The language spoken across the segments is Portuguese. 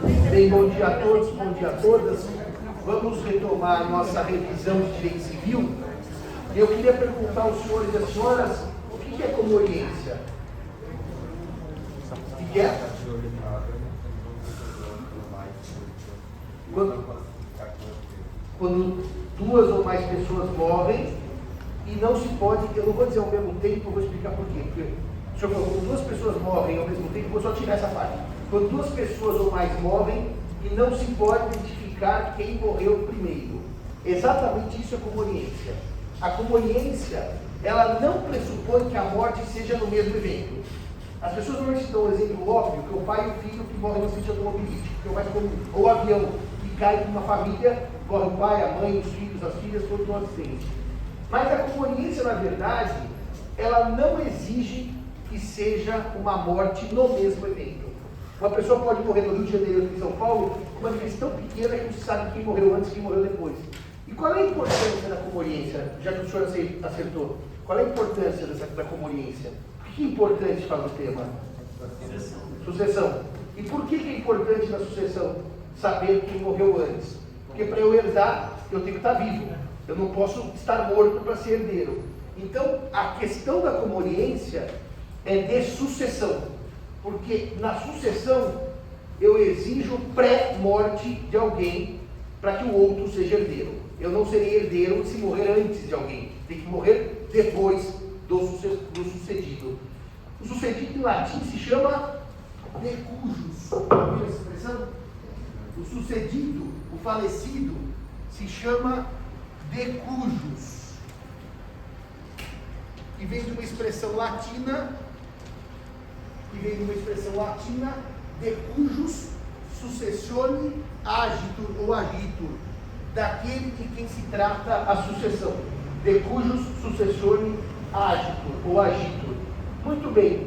Bem, bom dia a todos, bom dia a todas. Vamos retomar a nossa revisão de direito civil. Eu queria perguntar aos senhores e às senhoras o que é comoriência? O que é? Quando duas ou mais pessoas morrem e não se pode, eu não vou dizer ao mesmo tempo, eu vou explicar por quê. Porque o senhor falou, quando duas pessoas morrem ao mesmo tempo, vou só tirar essa parte. Quando duas pessoas ou mais morrem e não se pode identificar quem morreu primeiro. Exatamente isso é comoriência. A comoriência, ela não pressupõe que a morte seja no mesmo evento. As pessoas normalmente dão um exemplo óbvio, que o pai e o filho que morrem no acidente automobilístico, que é o mais comum. Ou o avião, que cai numa família, morre o pai, a mãe, os filhos, as filhas, todos no acidente. Mas a comoriência, na verdade, ela não exige que seja uma morte no mesmo evento. Uma pessoa pode morrer no Rio de Janeiro ou em São Paulo com uma diferença tão pequena que não se sabe quem morreu antes e quem morreu depois. E qual é a importância da comoriência? Já que o senhor acertou, qual é a importância da comoriência? O que é importante para o tema? Sucessão. E por que é importante na sucessão saber quem morreu antes? Porque para eu herdar, eu tenho que estar vivo. Eu não posso estar morto para ser herdeiro. Então, a questão da comoriência é de sucessão. Porque na sucessão, eu exijo pré-morte de alguém para que o outro seja herdeiro. Eu não serei herdeiro se morrer antes de alguém. Tem que morrer depois do sucedido. O sucedido em latim se chama decujus. Viu essa expressão? O sucedido, o falecido, se chama decujus. E vem de uma expressão latina, decujus successione agitur ou agitur, daquele de quem se trata a sucessão. Decujus successione agitur ou agitur. Muito bem,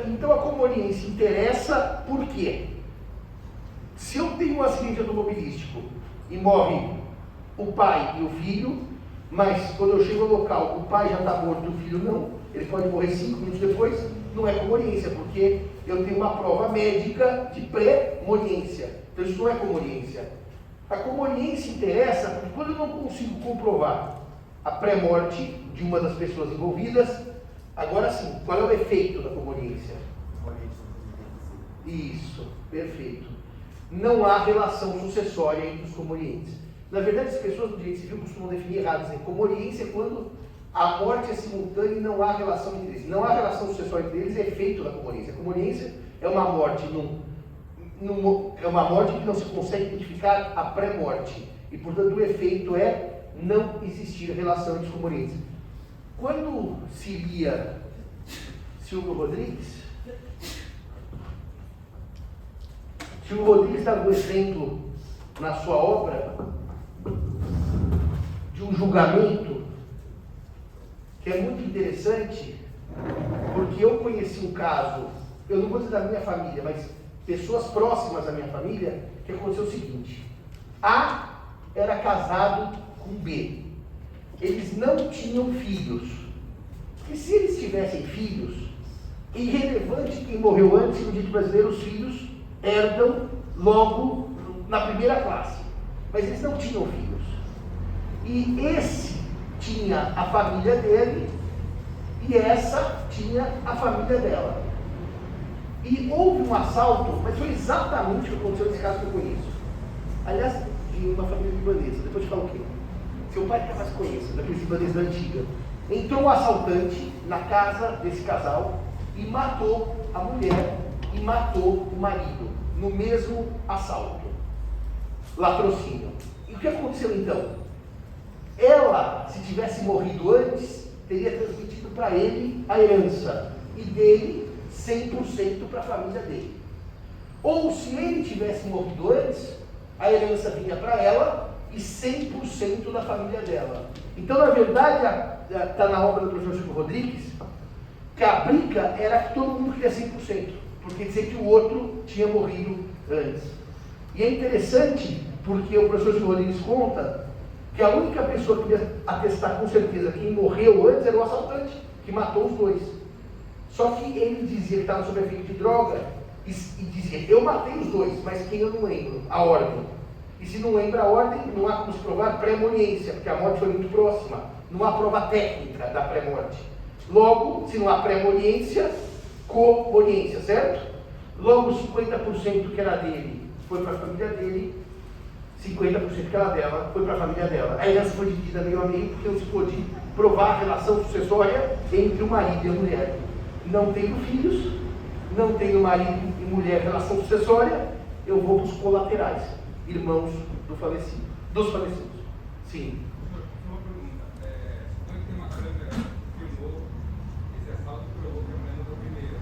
então a comoriência interessa por quê? Se eu tenho um acidente automobilístico e morre o pai e o filho, mas quando eu chego ao local, o pai já está morto e o filho não, ele pode morrer 5 minutos depois, não é comoriência, porque eu tenho uma prova médica de pré-moriência. Então isso não é comoriência. A comoriência interessa porque quando eu não consigo comprovar a pré-morte de uma das pessoas envolvidas, agora sim, qual é o efeito da comoriência? Isso, perfeito. Não há relação sucessória entre os comorientes. Na verdade, as pessoas do direito civil costumam definir errado, dizem comoriência é quando a morte é simultânea e não há relação entre eles. Não há relação sucessória entre eles, é efeito da comoriência. A comoriência é uma morte é uma morte que não se consegue identificar a pré-morte. E, portanto, o efeito é não existir relação entre os comorientes. Quando se lia Silvio Rodrigues dava um exemplo na sua obra de um julgamento que é muito interessante, porque eu conheci um caso, eu não vou dizer da minha família, mas pessoas próximas da minha família, que aconteceu o seguinte: A era casado com B, eles não tinham filhos, e se eles tivessem filhos, irrelevante quem morreu antes, no direito brasileiro, os filhos herdam logo na primeira classe, mas eles não tinham filhos, e esse tinha a família dele e essa tinha a família dela. E houve um assalto, mas foi exatamente o que aconteceu nesse caso que eu conheço. Aliás, de uma família libanesa, depois eu falo o quê? Seu pai que mais conhece, daqueles libaneses da antiga. Entrou um assaltante na casa desse casal e matou a mulher e matou o marido no mesmo assalto. Latrocínio. E o que aconteceu então? Ela, se tivesse morrido antes, teria transmitido para ele a herança, e dele 100% para a família dele. Ou se ele tivesse morrido antes, a herança vinha para ela e 100% da família dela. Então, na verdade, está na obra do professor Silvio Rodrigues, que a briga era que todo mundo queria 100%, porque dizia que o outro tinha morrido antes. E é interessante, porque o professor Silvio Rodrigues conta que a única pessoa que podia atestar com certeza quem morreu antes era o assaltante, que matou os dois. Só que ele dizia que estava sob efeito de droga e dizia, eu matei os dois, mas quem eu não lembro? A ordem. E se não lembra a ordem, não há como se provar pré-moniência, porque a morte foi muito próxima. Não há prova técnica da pré-morte. Logo, se não há pré-moniência, co-moniência, certo? Logo, 50% que era dele foi para a família dele, 50% que era dela foi para a família dela. A herança foi dividida meio a meio, porque não se pôde provar a relação sucessória entre o marido e a mulher. Não tenho filhos, não tenho marido e mulher relação sucessória, eu vou para os colaterais, irmãos dos falecidos. Sim. Uma pergunta. Suponho que tem uma câmera que filmou esse assalto e provou que a mulher não foi primeira.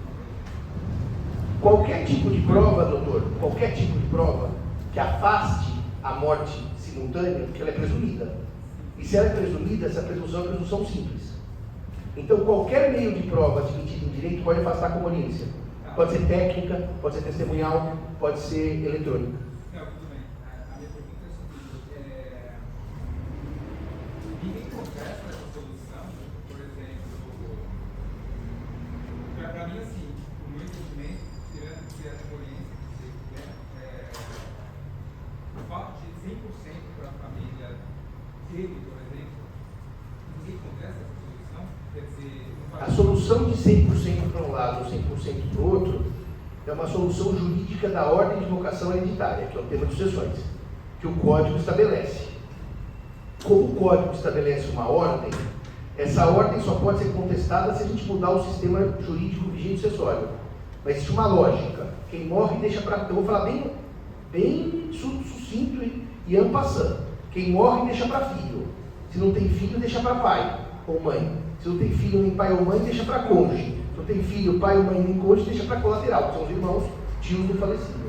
Qualquer tipo de prova, doutor, qualquer tipo de prova que afaste a morte simultânea, porque ela é presumida. E se ela é presumida, essa presunção é uma presunção simples. Então, qualquer meio de prova admitido em direito pode afastar a conveniência. Pode ser técnica, pode ser testemunhal, pode ser eletrônica. Não, tudo bem. A minha pergunta é o seguinte: ninguém contesta essa solução, por exemplo, para mim, assim, o meu entendimento, tirando que a conveniência que você quer, o fato de 100% para a família dele, por exemplo, ninguém contesta essa solução? Quer dizer, A solução de 100% para um lado ou 100% para o outro é uma solução jurídica da ordem de vocação hereditária, que é o tema de sucessões, que o Código estabelece. Como o Código estabelece uma ordem, essa ordem só pode ser contestada se a gente mudar o sistema jurídico vigente sucessório. Mas existe uma lógica. Quem morre deixa para... Eu vou falar bem sucinto e en passant. Quem morre deixa para filho. Se não tem filho, deixa para pai ou mãe. Se não tem filho nem pai ou mãe, deixa para cônjuge. Se não tem filho, pai ou mãe nem cônjuge, deixa para colateral, que são os irmãos, tios do falecido.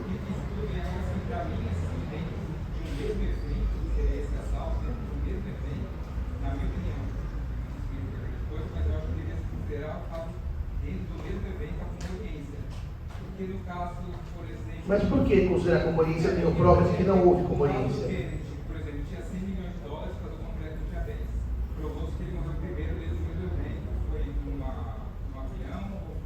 Mas por que considerar conveniência? Tenho provas de que não houve conveniência. Por exemplo, tinha 100 milhões de dólares para o completo tinha 10. Provou-se que ele morreu primeiro desde o mesmo evento. Foi num avião ou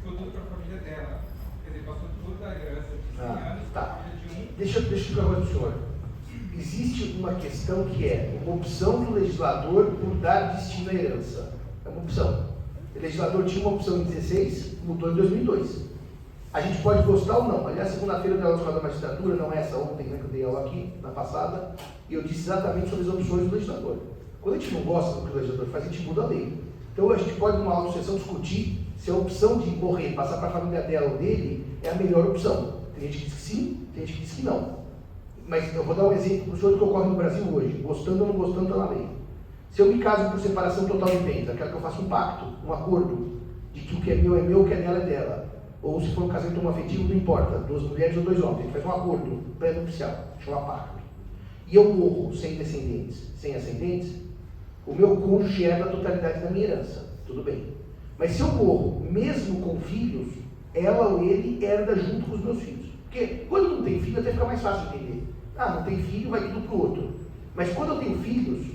ficou tudo para a família dela. Quer dizer, passou toda a herança de 100 anos para a família de um. Deixa eu explicar para o senhor. Existe uma questão que é uma opção do legislador por dar destino à herança. É uma opção. O legislador tinha uma opção em 16, mudou em 2002. A gente pode gostar ou não. Aliás, segunda-feira eu dei aula de escola da magistratura, não é essa ontem, né, que eu dei aula aqui, na passada, e eu disse exatamente sobre as opções do legislador. Quando a gente não gosta do que o legislador faz, a gente muda a lei. Então a gente pode, numa aula de sucessão, discutir se a opção de morrer, passar para a família dela ou dele, é a melhor opção. Tem gente que diz que sim, tem gente que diz que não. Mas eu vou dar um exemplo para o senhor do que ocorre no Brasil hoje. Gostando ou não gostando, está na lei. Se eu me caso por separação total de bens, aquela que eu faço um pacto, um acordo, de que o que é meu, o que é dela é dela. Ou se for um casamento homoafetivo, não importa, 2 mulheres ou 2 homens, a gente faz um acordo pré-nupcial, chama pacto. E eu morro sem descendentes, sem ascendentes, o meu cônjuge herda a totalidade da minha herança, tudo bem. Mas se eu morro, mesmo com filhos, ela ou ele herda junto com os meus filhos. Porque quando não tem filho, até fica mais fácil de entender. Ah, não tem filho, vai tudo para o outro. Mas quando eu tenho filhos,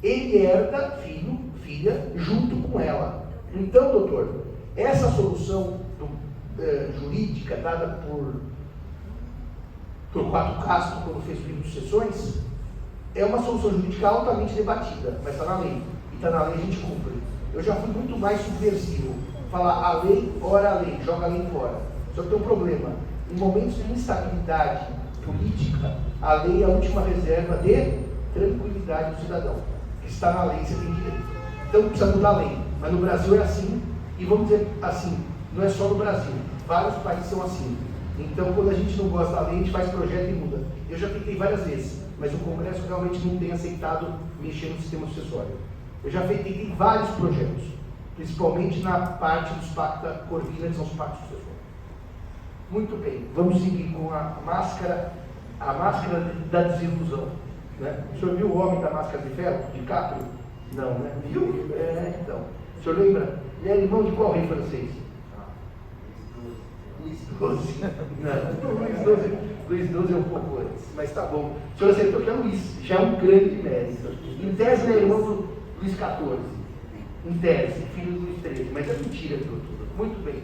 ele herda filho, filha, junto com ela. Então, doutor, essa solução jurídica dada por Quatro Castro, quando fez o livro de sucessões, é uma solução jurídica altamente debatida, mas está na lei. E está na lei, a gente cumpre. Eu já fui muito mais subversivo. Falar a lei, ora a lei, joga a lei fora. Só que tem um problema. Em momentos de instabilidade política, a lei é a última reserva de tranquilidade do cidadão. Está na lei, você tem direito. Então precisa mudar a lei. Mas no Brasil é assim, e vamos dizer assim, não é só no Brasil, vários países são assim. Então, quando a gente não gosta da lei, a gente faz projeto e muda. Eu já tentei várias vezes, mas o Congresso realmente não tem aceitado mexer no sistema sucessório. Eu já tentei vários projetos, principalmente na parte dos pacta corvina, que são os pactos sucessórios. Muito bem, vamos seguir com a máscara da desilusão. Né? O senhor viu o Homem da Máscara de Ferro, de DiCaprio? Não, né? Viu? Então. O senhor lembra? Ele é irmão de qual rei francês? Luís XII. Não, Luís XII é um pouco antes, mas tá bom. O senhor acertou que é Luís, já é um grande mérito. Em tese, ele é irmão do Luís XIV. Em tese, filho do Luís XIII, mas é mentira tudo. Muito bem.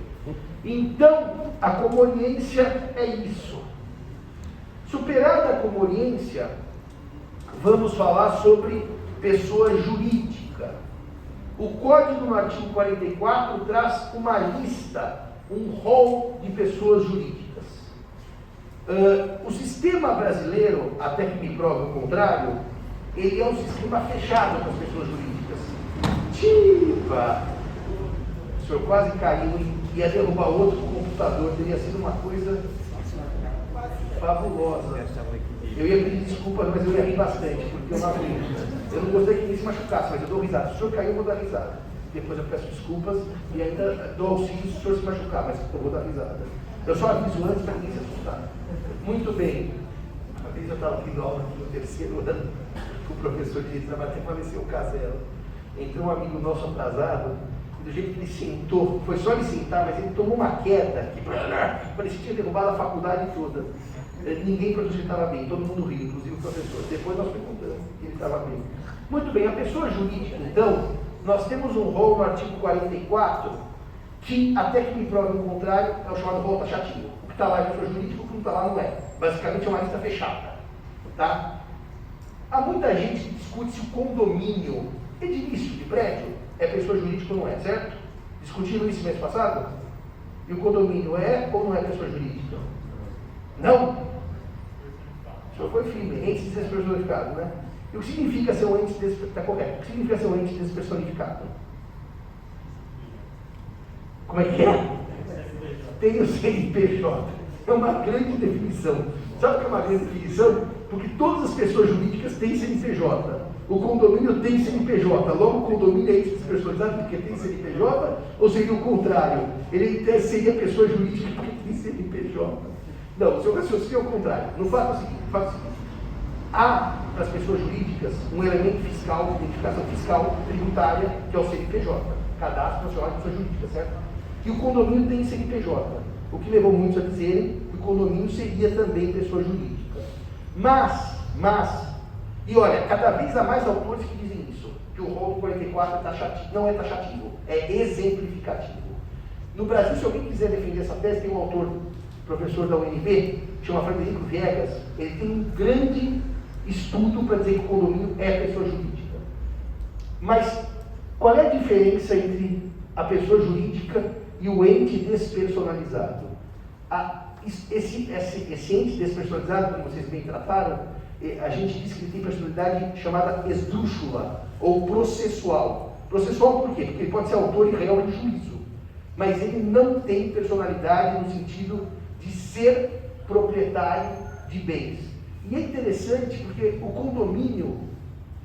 Então, a comoriência é isso. Superada a comoriência, vamos falar sobre pessoa jurídica. O Código no artigo 44 traz uma lista, um rol de pessoas jurídicas. O sistema brasileiro, até que me prove o contrário, ele é um sistema fechado para as pessoas jurídicas. O senhor quase caiu e ia derrubar outro computador, teria sido uma coisa fabulosa. Eu ia pedir desculpas, mas eu ia rir bastante, porque eu não aguento. Eu não gostei que ninguém se machucasse, mas eu dou risada. Se o senhor caiu, eu vou dar risada. Depois eu peço desculpas e ainda dou auxílio se o senhor se machucar, mas eu vou dar risada. Eu só aviso antes para ninguém se assustar. Muito bem. Uma vez eu estava tendo aula aqui no terceiro ano com o professor de direito, até faleceu o Casella. Entrou um amigo nosso atrasado, e do jeito que ele sentou, foi só ele sentar, mas ele tomou uma queda que parecia que tinha derrubado a faculdade toda. Ninguém produziu que estava bem, todo mundo riu, inclusive o professor. Depois nós perguntamos que ele estava bem. Muito bem, a pessoa jurídica, então, nós temos um rol no artigo 44, que, até que me prove o contrário, é o chamado rol taxativo. O que está lá é pessoa jurídica, o que não está lá não é. Basicamente é uma lista fechada. Tá? Há muita gente que discute se o condomínio edilício de prédio é pessoa jurídica ou não é, certo? Discutiram isso mês passado? E o condomínio é ou não é pessoa jurídica? Não? O senhor foi firme, ente despersonificado, né? E o que significa ser um ente despersonificado? Está correto. O que significa ser um ente despersonificado? Como é que é? Tem o CNPJ. É uma grande definição. Sabe o que é uma grande definição? Porque todas as pessoas jurídicas têm CNPJ. O condomínio tem CNPJ. Logo, o condomínio é ente despersonalizado porque tem CNPJ? Ou seria o contrário? Ele seria pessoa jurídica porque tem CNPJ? Não, o seu raciocínio é o contrário. No fato é o seguinte, há para as pessoas jurídicas um elemento fiscal, identificação fiscal tributária, que é o CNPJ, Cadastro Nacional de Pessoa Jurídica, certo? E o condomínio tem CNPJ, o que levou muitos a dizerem que o condomínio seria também pessoa jurídica. Mas, e olha, cada vez há mais autores que dizem isso, que o rol 44 é taxativo, não é taxativo, é exemplificativo. No Brasil, se alguém quiser defender essa tese, tem um autor, professor da UNB, chama Frederico Viegas, ele tem um grande estudo para dizer que o condomínio é pessoa jurídica. Mas qual é a diferença entre a pessoa jurídica e o ente despersonalizado? Esse ente despersonalizado, como vocês bem trataram, a gente diz que ele tem personalidade chamada esdrúxula ou processual. Processual por quê? Porque ele pode ser autor e réu em juízo, mas ele não tem personalidade no sentido de ser proprietário de bens. E é interessante porque o condomínio,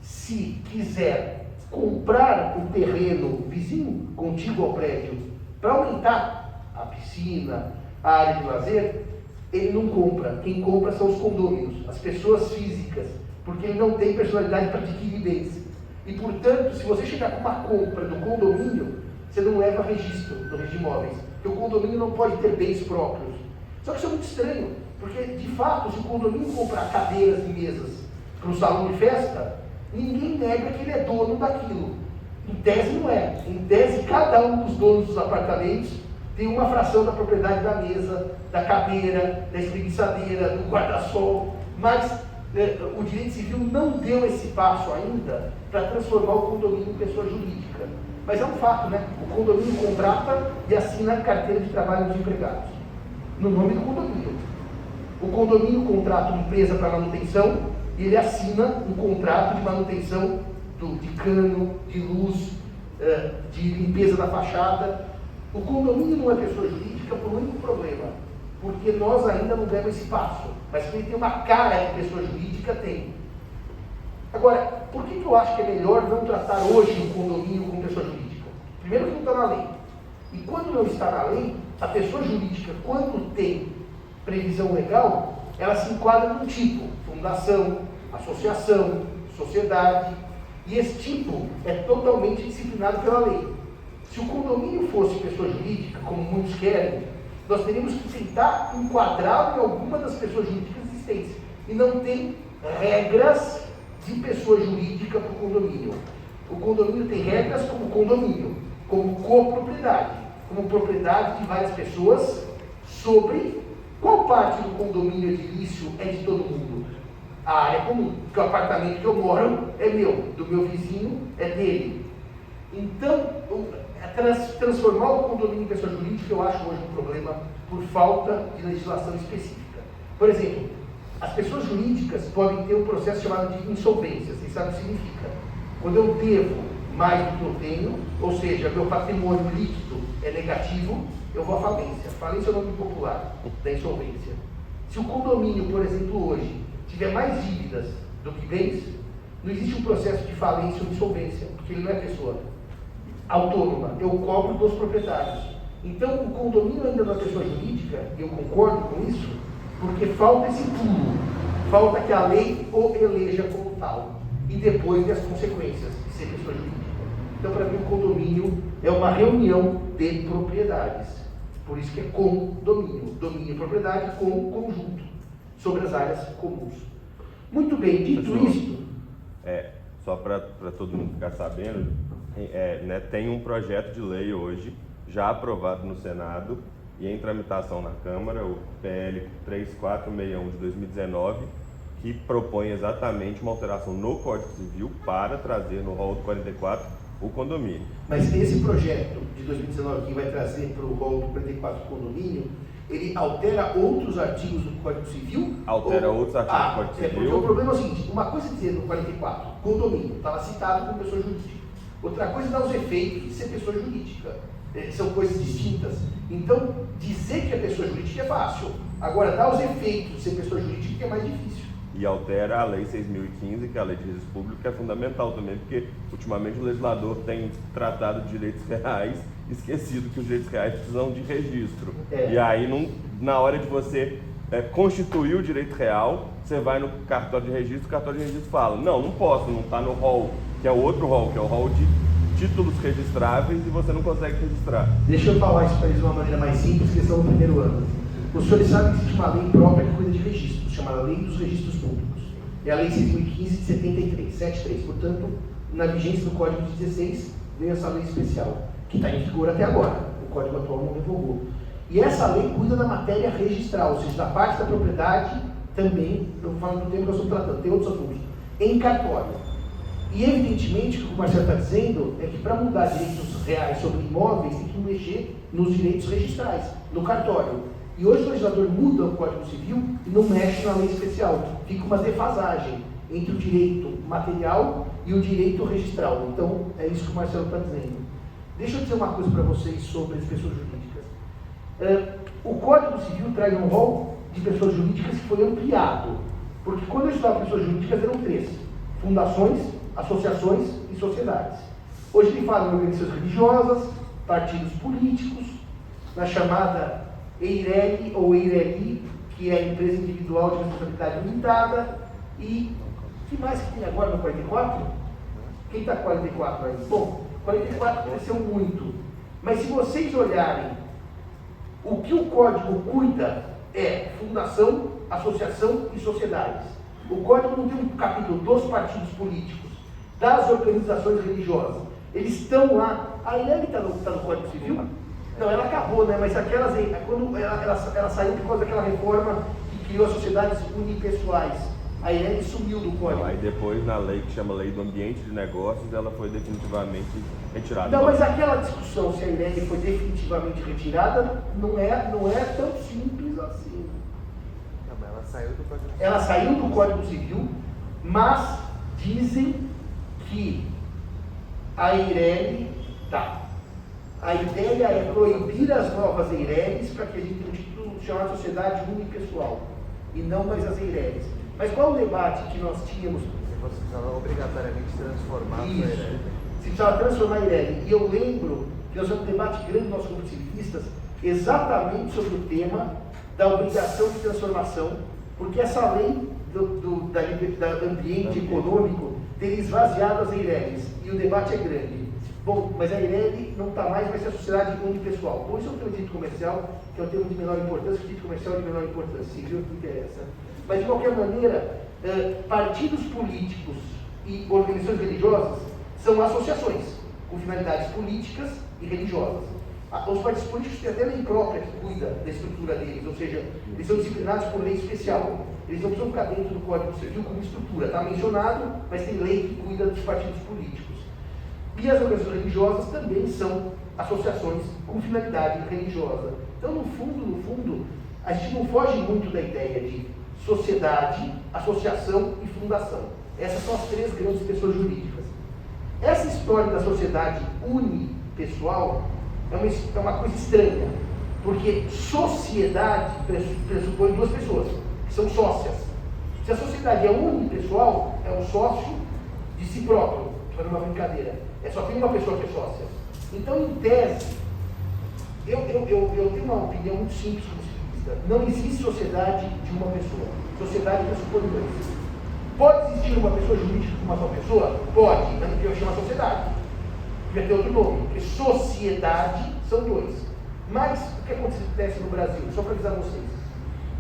se quiser comprar um terreno vizinho, contíguo ao prédio, para aumentar a piscina, a área de lazer, ele não compra. Quem compra são os condôminos, as pessoas físicas, porque ele não tem personalidade para adquirir bens. E, portanto, se você chegar com uma compra do condomínio, você não leva registro no registro de imóveis, porque o condomínio não pode ter bens próprios. Só que isso é muito estranho, porque, de fato, se o condomínio comprar cadeiras e mesas para um salão de festa, ninguém nega que ele é dono daquilo. Em tese não é. Em tese, cada um dos donos dos apartamentos tem uma fração da propriedade da mesa, da cadeira, da espreguiçadeira, do guarda-sol, mas o direito civil não deu esse passo ainda para transformar o condomínio em pessoa jurídica. Mas é um fato, né? O condomínio contrata e assina a carteira de trabalho dos empregados, no nome do condomínio. O condomínio contrata uma empresa para manutenção e ele assina um contrato de manutenção de cano, de luz, de limpeza da fachada. O condomínio não é pessoa jurídica por um único problema, porque nós ainda não demos esse passo, mas que ele tem uma cara de pessoa jurídica, tem. Agora, por que eu acho que é melhor não tratar hoje o condomínio como pessoa jurídica? Primeiro que não está na lei. E quando não está na lei, a pessoa jurídica, quando tem previsão legal, ela se enquadra num tipo, fundação, associação, sociedade, e esse tipo é totalmente disciplinado pela lei. Se o condomínio fosse pessoa jurídica, como muitos querem, nós teríamos que tentar enquadrá-lo em alguma das pessoas jurídicas existentes. E não tem regras de pessoa jurídica para o condomínio. O condomínio tem regras como condomínio, como copropriedade. como propriedade de várias pessoas sobre qual parte do condomínio edilício é de todo mundo. A área comum, porque o apartamento que eu moro é meu, do meu vizinho é dele. Então, transformar o condomínio em pessoa jurídica eu acho hoje um problema por falta de legislação específica. Por exemplo, as pessoas jurídicas podem ter um processo chamado de insolvência. Vocês sabem o que significa? Quando eu devo mais do que eu tenho, ou seja, meu patrimônio líquido é negativo, eu vou à falência. Falência é o nome popular da insolvência. Se o condomínio, por exemplo, hoje, tiver mais dívidas do que bens, não existe um processo de falência ou insolvência, porque ele não é pessoa autônoma, eu cobro dos proprietários. Então, o condomínio ainda não é pessoa jurídica, e eu concordo com isso, porque falta esse pulo, falta que a lei o eleja como tal, e depois as consequências de ser pessoa jurídica. Então, para mim, o condomínio é uma reunião de propriedades, por isso que é condomínio, domínio e propriedade com conjunto, sobre as áreas comuns. Muito bem, dito isto... Só para todo mundo ficar sabendo, tem um projeto de lei hoje, já aprovado no Senado e em tramitação na Câmara, o PL 3461 de 2019, que propõe exatamente uma alteração no Código Civil para trazer no rol do 44 o condomínio. Mas esse projeto de 2019 que vai trazer para o rol do 44 condomínio, ele altera outros artigos do Código Civil? Altera outros artigos do Código Civil. Porque o problema é o seguinte, uma coisa é dizer no 44, condomínio, estava citado como pessoa jurídica. Outra coisa é dar os efeitos de ser pessoa jurídica. São coisas distintas. Então, dizer que é pessoa jurídica é fácil. Agora, dar os efeitos de ser pessoa jurídica é mais difícil. E altera a Lei 6.015, que é a Lei de Registro Público, que é fundamental também, porque ultimamente o legislador tem tratado de direitos reais, esquecido que os direitos reais precisam de registro. E aí, na hora de você constituir o direito real, você vai no cartório de registro, o cartório de registro fala, não posso, não está no rol, que é o outro rol, que é o rol de títulos registráveis e você não consegue registrar. Deixa eu falar isso para eles de uma maneira mais simples, que estão no primeiro ano. Os senhores sabem que existe uma lei própria que cuida de registros, chamada Lei dos Registros Públicos. É a Lei 6.015 de 73. Portanto, na vigência do Código de 16, veio essa lei especial, que está em vigor até agora. O Código atual não revogou. E essa lei cuida da matéria registral, ou seja, da parte da propriedade também, eu vou falar do tema que eu estou tratando, tem outros assuntos, em cartório. E evidentemente o que o Marcelo está dizendo é que para mudar direitos reais sobre imóveis tem que mexer nos direitos registrais, no cartório. E hoje o legislador muda o Código Civil e não mexe na lei especial. Fica uma defasagem entre o direito material e o direito registral. Então é isso que o Marcelo está dizendo. Deixa eu dizer uma coisa para vocês sobre as pessoas jurídicas. O Código Civil traz um rol de pessoas jurídicas que foi ampliado. Porque quando eu estudava pessoas jurídicas eram 3: fundações, associações e sociedades. Hoje ele fala em organizações religiosas, partidos políticos, na chamada EIRELI ou EIRELI, que é a empresa individual de responsabilidade limitada, e o que mais que tem agora no 44? Quem está 44 aí? Bom, 44 cresceu muito, mas se vocês olharem, o que o Código cuida é fundação, associação e sociedades. O Código não tem um capítulo dos partidos políticos, das organizações religiosas. Eles estão lá. A EIRELI está no Código Civil? Não, ela acabou, né? Mas aquelas, quando ela saiu por causa daquela reforma que criou as sociedades unipessoais, a EIRELI sumiu do Código. Aí depois, na lei que chama Lei do Ambiente de Negócios, ela foi definitivamente retirada. Não, mas aquela discussão se a EIRELI foi definitivamente retirada não é tão simples assim. Não, mas ela saiu do Código Civil. Ela saiu do Código Civil, mas dizem que a EIRELI a ideia é proibir as novas EIRELIs para que a gente tenha um título chamado Sociedade Unipessoal, e não mais as EIRELIs. Mas qual o debate que nós tínhamos? Você precisava obrigatoriamente transformar Isso. a EIRELI. Se precisava transformar a EIRELI. E eu lembro que nós tivemos um debate grande no nosso grupo de civilistas exatamente sobre o tema da obrigação de transformação, porque essa lei da ambiente econômico teria esvaziado as EIRELIs, e o debate é grande. Bom, mas a EIRELI não está mais, vai ser a sociedade unipessoal. Bom, isso é um tema de direito comercial, que é um termo de menor importância, que direito comercial é de menor importância, se viu o que interessa. Mas, de qualquer maneira, partidos políticos e organizações religiosas são associações, com finalidades políticas e religiosas. Os partidos políticos têm até lei própria que cuida da estrutura deles, ou seja, eles são disciplinados por lei especial. Eles não precisam ficar dentro do Código Civil como estrutura. Está mencionado, mas tem lei que cuida dos partidos políticos. E as organizações religiosas também são associações com finalidade religiosa. Então, no fundo, a gente não foge muito da ideia de sociedade, associação e fundação. Essas são as três grandes pessoas jurídicas. Essa história da sociedade unipessoal é uma coisa estranha, porque sociedade pressupõe duas pessoas, que são sócias. Se a sociedade é unipessoal, é um sócio de si próprio, para uma brincadeira. Só tem uma pessoa que é sócia. Então, em tese, eu tenho uma opinião muito simples como civilista. Não existe sociedade de uma pessoa. Sociedade pressupõe dois. Pode existir uma pessoa jurídica com uma só pessoa? Pode, mas não devia chamar sociedade. Devia ter outro nome, porque sociedade são dois. Mas o que acontece no Brasil? Só para avisar vocês.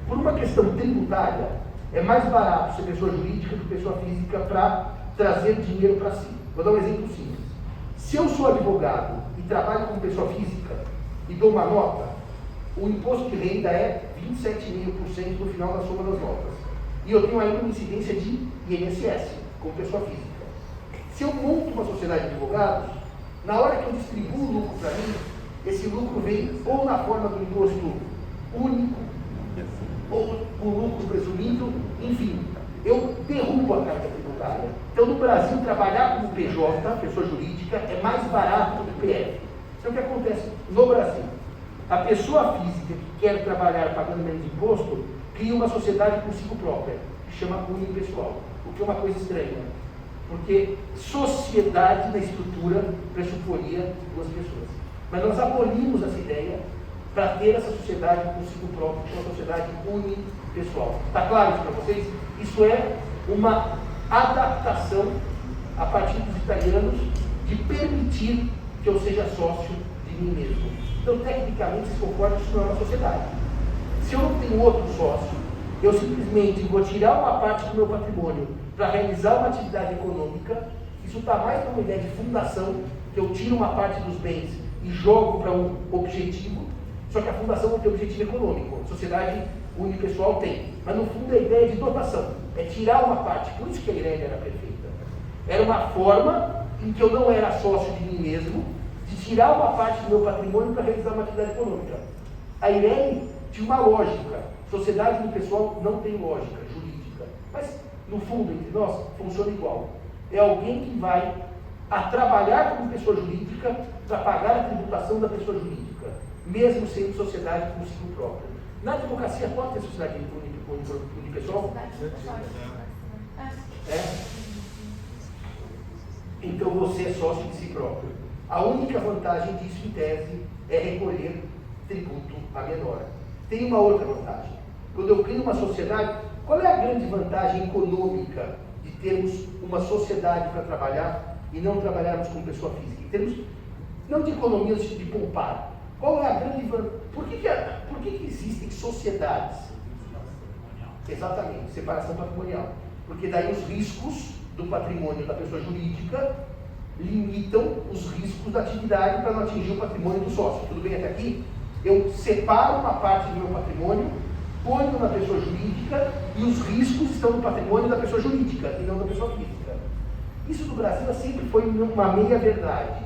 Por uma questão tributária, é mais barato ser pessoa jurídica do que pessoa física para trazer dinheiro para si. Vou dar um exemplo simples. Se eu sou advogado e trabalho como pessoa física e dou uma nota, o imposto de renda é 27,5% no final da soma das notas. E eu tenho ainda uma incidência de INSS, como pessoa física. Se eu monto uma sociedade de advogados, na hora que eu distribuo o lucro para mim, esse lucro vem ou na forma do imposto único, ou o lucro presumido, enfim, eu derrubo a carga tributária. Então, no Brasil, trabalhar como PJ, pessoa jurídica, é mais barato do que PF. Então, o que acontece no Brasil? A pessoa física que quer trabalhar pagando menos imposto, cria uma sociedade consigo própria, que chama unipessoal, o que é uma coisa estranha, porque sociedade na estrutura pressuporia duas pessoas. Mas nós abolimos essa ideia para ter essa sociedade consigo própria, que é uma sociedade unipessoal. Está claro isso para vocês? Isso é uma adaptação, a partir dos italianos, de permitir que eu seja sócio de mim mesmo. Então, tecnicamente, vocês concordam que isso não é uma sociedade. Se eu não tenho outro sócio, eu simplesmente vou tirar uma parte do meu patrimônio para realizar uma atividade econômica. Isso está mais para uma ideia de fundação, que eu tiro uma parte dos bens e jogo para um objetivo, só que a fundação não tem objetivo econômico. A sociedade unipessoal tem. Mas no fundo a ideia de dotação é tirar uma parte. Por isso que a Irene era perfeita. Era uma forma em que eu não era sócio de mim mesmo, de tirar uma parte do meu patrimônio para realizar uma atividade econômica. A Irene tinha uma lógica. Sociedade unipessoal não tem lógica jurídica. Mas, no fundo, entre nós, funciona igual. É alguém que vai a trabalhar como pessoa jurídica para pagar a tributação da pessoa jurídica, mesmo sendo sociedade consigo própria. Na advocacia pode ter sociedade unipessoal? Então você é sócio de si próprio. A única vantagem disso, em tese, é recolher tributo a menor. Tem uma outra vantagem. Quando eu crio uma sociedade, qual é a grande vantagem econômica de termos uma sociedade para trabalhar e não trabalharmos como pessoa física? Em termos, não de economia, de poupar. Qual é a grande vantagem? Por que existem sociedades? Exatamente, separação patrimonial. Porque daí os riscos do patrimônio da pessoa jurídica limitam os riscos da atividade para não atingir o patrimônio do sócio. Tudo bem até aqui? Eu separo uma parte do meu patrimônio, ponho na pessoa jurídica e os riscos estão no patrimônio da pessoa jurídica e não da pessoa física. Isso no Brasil sempre foi uma meia-verdade.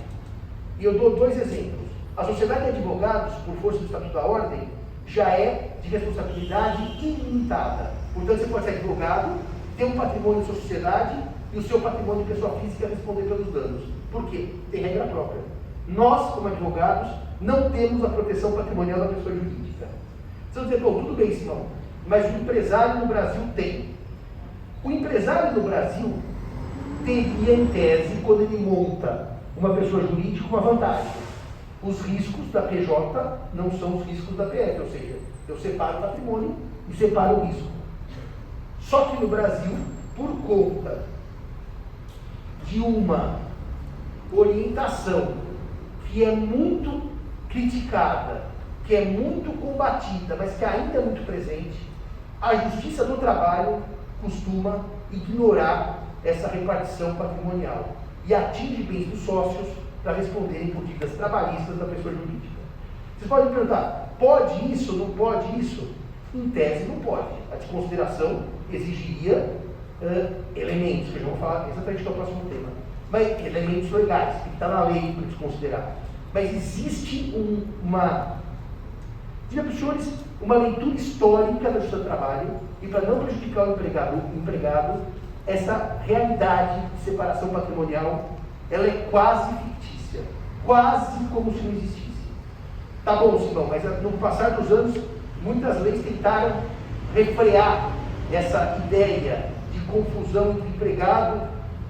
E eu dou dois exemplos. A sociedade de advogados, por força do Estatuto da Ordem, já é de responsabilidade ilimitada. Portanto, você pode ser advogado, ter um patrimônio de sua sociedade e o seu patrimônio de pessoa física responder pelos danos. Por quê? Tem regra própria. Nós, como advogados, não temos a proteção patrimonial da pessoa jurídica. Você vai dizer, bom, tudo bem, Simão, mas o empresário no Brasil tem. O empresário no Brasil teria, em tese, quando ele monta uma pessoa jurídica, uma vantagem. Os riscos da PJ não são os riscos da PF, ou seja, eu separo o patrimônio e separo o risco. Só que no Brasil, por conta de uma orientação que é muito criticada, que é muito combatida, mas que ainda é muito presente, a Justiça do Trabalho costuma ignorar essa repartição patrimonial e atinge bens dos sócios para responderem por dívidas trabalhistas da pessoa jurídica. Vocês podem me perguntar, pode isso, não pode isso? Em tese não pode. A desconsideração exigiria elementos, que eu já vou falar exatamente que é o próximo tema. Mas elementos legais, que está na lei para desconsiderar. Mas existe uma leitura histórica da justiça do trabalho, e para não prejudicar o empregado, essa realidade de separação patrimonial, ela é quase fictícia, quase como se não existisse. Tá bom, Simão, mas no passar dos anos, muitas leis tentaram refrear essa ideia de confusão entre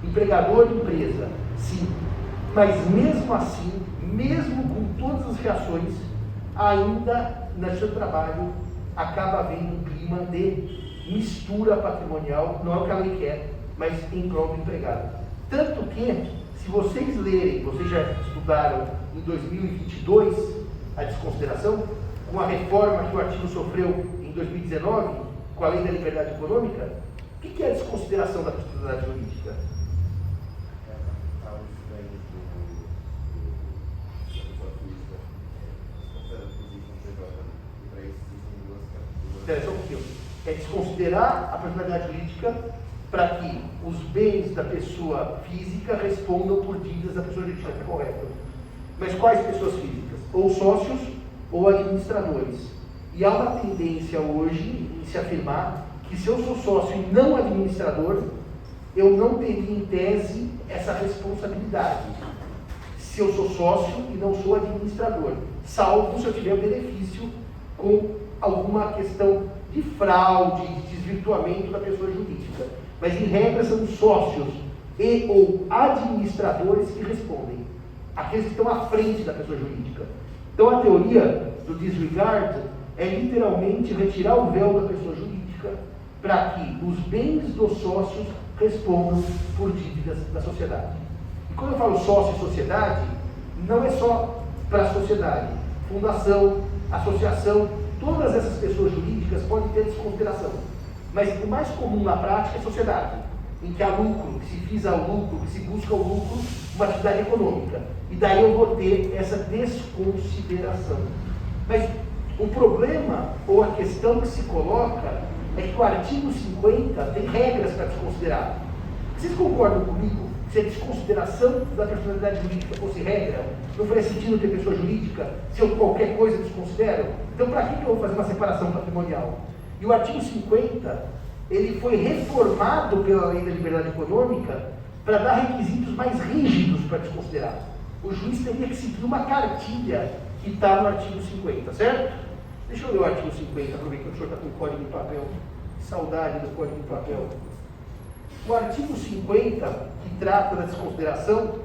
empregador e empresa. Sim, mas mesmo assim, mesmo com todas as reações, ainda na justiça do trabalho acaba havendo um clima de mistura patrimonial, não é o que a lei quer, mas em prol do empregado. Tanto que, se vocês lerem, vocês já estudaram em 2022 a desconsideração, com a reforma que o artigo sofreu em 2019, com a lei da liberdade econômica, o que é a desconsideração da personalidade jurídica? Só um pouquinho. É desconsiderar a personalidade jurídica para que os bens da pessoa física respondam por dívidas da pessoa jurídica, está correto? Mas quais pessoas físicas? Ou sócios ou administradores. E há uma tendência hoje em se afirmar que se eu sou sócio e não administrador, eu não teria em tese essa responsabilidade. Se eu sou sócio e não sou administrador, salvo se eu tiver benefício com alguma questão de fraude, de desvirtuamento da pessoa jurídica. Mas em regra são os sócios e ou administradores que respondem, aqueles que estão à frente da pessoa jurídica. Então a teoria do disregard é literalmente retirar o véu da pessoa jurídica para que os bens dos sócios respondam por dívidas da sociedade. E quando eu falo sócio e sociedade, não é só para a sociedade. Fundação, associação, todas essas pessoas jurídicas podem ter desconsideração. Mas o mais comum na prática é sociedade, em que há lucro, que se visa o lucro, que se busca o lucro, uma atividade econômica. E daí eu vou ter essa desconsideração. Mas o problema, ou a questão que se coloca, é que o artigo 50 tem regras para desconsiderar. Vocês concordam comigo? Se a desconsideração da personalidade jurídica fosse regra, não faria sentido ter pessoa jurídica se eu qualquer coisa desconsidero? Então, para que eu vou fazer uma separação patrimonial? E o artigo 50, ele foi reformado pela Lei da Liberdade Econômica para dar requisitos mais rígidos para desconsiderar. O juiz teria que seguir uma cartilha que está no artigo 50, certo? Deixa eu ler o artigo 50, aproveitando que o senhor está com o código em papel. Que saudade do código em papel. O artigo 50, que trata da desconsideração,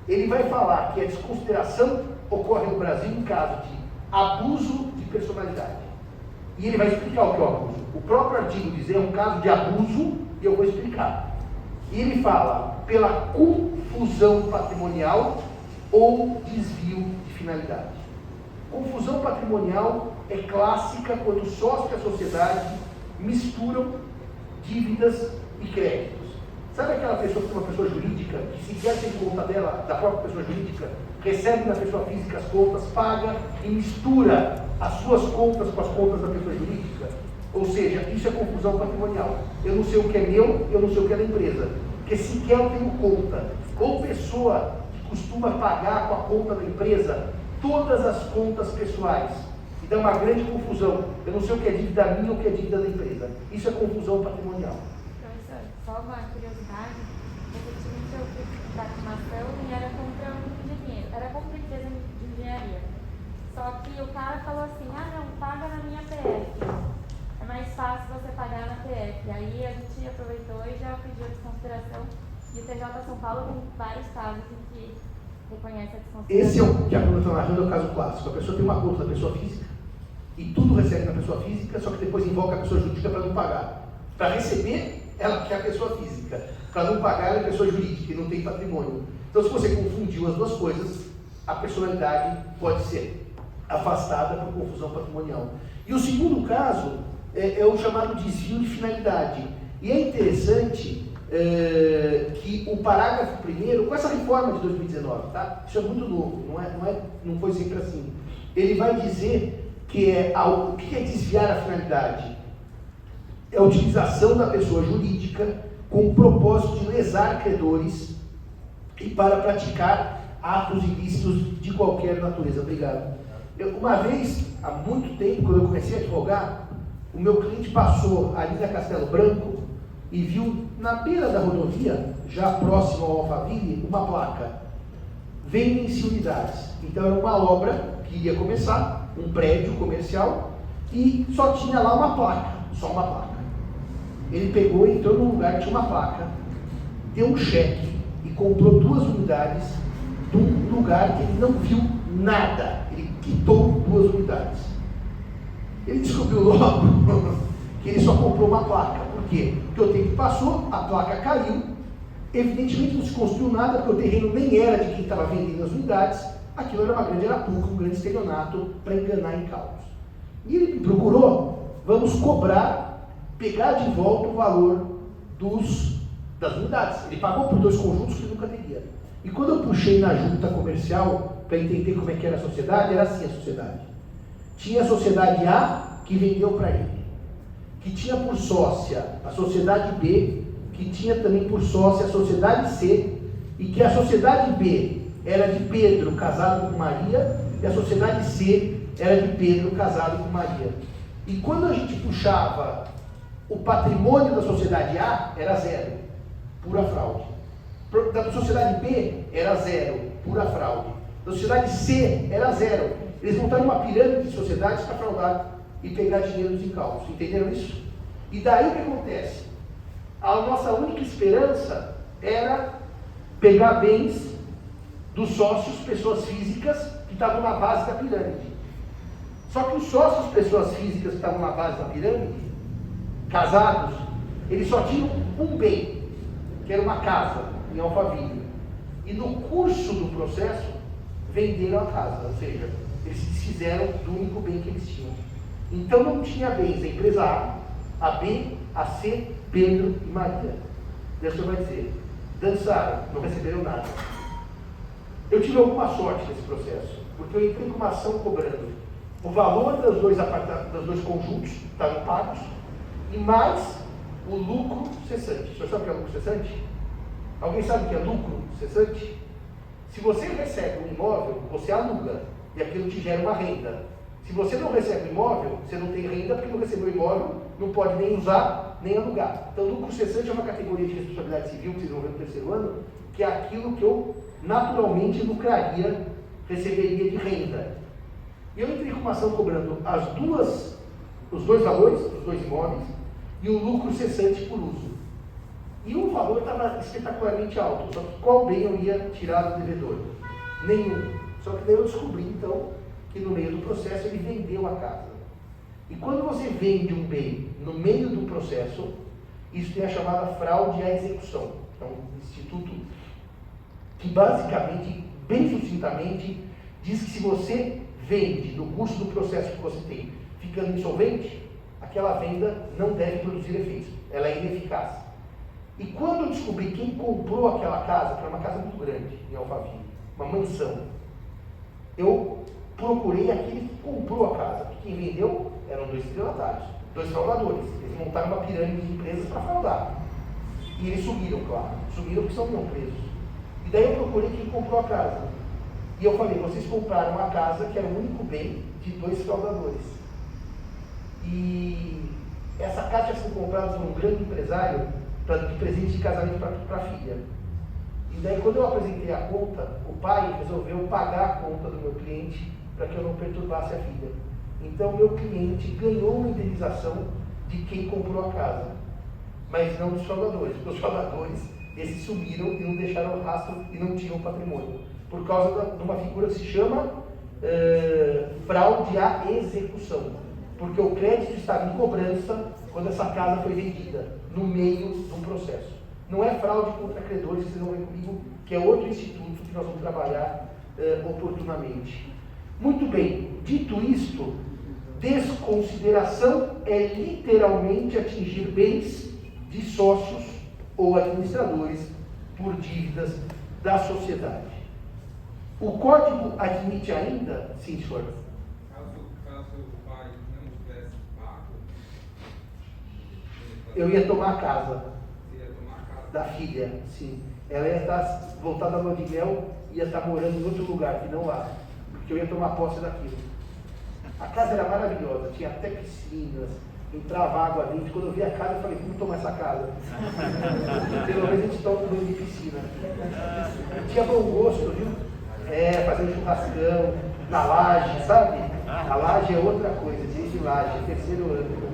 ele vai falar que a desconsideração ocorre no Brasil em caso de abuso de personalidade. E ele vai explicar o que é o abuso. O próprio artigo diz, é um caso de abuso, e eu vou explicar. E ele fala pela confusão patrimonial ou desvio de finalidade. Confusão patrimonial é clássica quando o sócio e a sociedade misturam dívidas e créditos. Sabe aquela pessoa que é uma pessoa jurídica, que sequer tem conta dela, da própria pessoa jurídica, recebe da pessoa física as contas, paga e mistura as suas contas com as contas da pessoa jurídica? Ou seja, isso é confusão patrimonial. Eu não sei o que é meu, eu não sei o que é da empresa, porque sequer eu tenho conta. Ou pessoa que costuma pagar com a conta da empresa todas as contas pessoais. E dá uma grande confusão. Eu não sei o que é dívida minha ou o que é dívida da empresa. Isso é confusão patrimonial. Professor, só uma curiosidade. Recentemente eu fiz armação e era contra um engenheiro. Era contra a empresa de engenharia. Só que o cara falou assim, não, paga na minha PF. É mais fácil você pagar na PF. Aí a gente aproveitou e já pediu a desconsideração. E o TJ São Paulo tem vários casos em que reconhece a desconsideração. Esse é o que a Bruna está narrando, é o caso clássico. A pessoa tem uma conta da pessoa física e tudo recebe na pessoa física, só que depois invoca a pessoa jurídica para não pagar. Para receber, ela quer a pessoa física. Para não pagar, ela é a pessoa jurídica e não tem patrimônio. Então, se você confundiu as duas coisas, a personalidade pode ser afastada por confusão patrimonial. E o segundo caso é o chamado desvio de finalidade. E é interessante que o parágrafo 1º, com essa reforma de 2019, tá? Isso é muito novo, não foi sempre assim. ele vai dizer que o que é desviar a finalidade? É a utilização da pessoa jurídica com o propósito de lesar credores e para praticar atos ilícitos de qualquer natureza. Obrigado. Uma vez, há muito tempo, quando eu comecei a advogar, o meu cliente passou ali na Castelo Branco e viu na beira da rodovia, já próximo ao Alphaville, uma placa: vendem-se unidades. Então era uma obra que iria começar, um prédio comercial, e só tinha lá uma placa, só uma placa. Ele pegou, entrou num lugar que tinha uma placa, deu um cheque e comprou 2 unidades de um lugar que ele não viu nada. Ele quitou 2 unidades. Ele descobriu logo que ele só comprou uma placa. Por quê? Porque o tempo passou, a placa caiu, evidentemente não se construiu nada, porque o terreno nem era de quem estava vendendo as unidades, aquilo era uma grande arapuca, um grande estelionato para enganar incautos. E ele me procurou: vamos cobrar, pegar de volta o valor das unidades. Ele pagou por 2 conjuntos que ele nunca teria. E quando eu puxei na junta comercial para entender como é que era a sociedade, era assim a sociedade. Tinha a sociedade A, que vendeu para ele, que tinha por sócia a sociedade B, que tinha também por sócia a sociedade C, e que a sociedade B era de Pedro casado com Maria, e a sociedade C era de Pedro casado com Maria. E quando a gente puxava o patrimônio da sociedade A, era 0, pura fraude. Da sociedade B, era 0, pura fraude. Da sociedade C, era 0. Eles montaram uma pirâmide de sociedades para fraudar e pegar dinheiro dos incautos. Entenderam isso? E daí o que acontece? A nossa única esperança era pegar bens dos sócios, pessoas físicas, que estavam na base da pirâmide. Só que os sócios, pessoas físicas que estavam na base da pirâmide, casados, eles só tinham um bem, que era uma casa em Alphaville. E no curso do processo, venderam a casa, ou seja, eles se desfizeram do único bem que eles tinham. Então não tinha bens a empresa A B, a C, Pedro e Maria. E o senhor vai dizer: dançaram, não receberam nada. Eu tive alguma sorte nesse processo, porque eu entrei com uma ação cobrando o valor dos 2 conjuntos, estavam pagos, e mais o lucro cessante. O senhor sabe o que é lucro cessante? Alguém sabe o que é lucro cessante? Se você recebe um imóvel, você aluga, e aquilo te gera uma renda. Se você não recebe o imóvel, você não tem renda, porque não recebeu o imóvel, não pode nem usar, nem alugar. Então, lucro cessante é uma categoria de responsabilidade civil que vocês vão ver no 3º ano, que é aquilo que eu naturalmente lucraria, receberia de renda. E eu entrei com uma ação cobrando os 2 valores, os 2 imóveis, e o lucro cessante por uso. E o valor estava espetacularmente alto, só que qual bem eu ia tirar do devedor? Nenhum. Só que daí eu descobri, então, que no meio do processo ele vendeu a casa. E quando você vende um bem no meio do processo, isso tem a chamada fraude à execução. É um instituto que basicamente, bem sucintamente, diz que se você vende no curso do processo que você tem, ficando insolvente, aquela venda não deve produzir efeitos, ela é ineficaz. E quando eu descobri quem comprou aquela casa, que era uma casa muito grande em Alphaville, uma mansão, eu procurei aquele que comprou a casa, porque quem vendeu eram 2 estelionatários, 2 fraudadores. Eles montaram uma pirâmide de empresas para fraudar. E eles sumiram, claro. Sumiram porque são não presos. E daí eu procurei quem comprou a casa. E eu falei: vocês compraram uma casa que era o único bem de 2 fraudadores. E essa casa tinha sido comprada por um grande empresário de presente de casamento para a filha. E daí, quando eu apresentei a conta, o pai resolveu pagar a conta do meu cliente para que eu não perturbasse a filha. Então, meu cliente ganhou uma indenização de quem comprou a casa, mas não dos fraudadores. Porque os fraudadores, esses sumiram e não deixaram rastro e não tinham patrimônio, por causa de uma figura que se chama fraude à execução. Porque o crédito estava em cobrança quando essa casa foi vendida, no meio do processo. Não é fraude contra credores, que vocês vão ver comigo, que é outro instituto que nós vamos trabalhar oportunamente. Muito bem, dito isto, desconsideração é literalmente atingir bens de sócios ou administradores por dívidas da sociedade. O Código admite ainda, sim senhor, Eu ia tomar a casa Você ia tomar a casa. da filha, sim. Ela ia estar voltada à lua de mel e ia estar morando em outro lugar, que não lá. Porque eu ia tomar posse daquilo. A casa era maravilhosa, tinha até piscinas, entrava água dentro. Quando eu vi a casa, eu falei, como tomar essa casa? Pelo menos a gente toma um banho de piscina. Tinha bom gosto, viu? Fazendo churrascão, na laje, sabe? A laje é outra coisa, desde laje, é terceiro ano.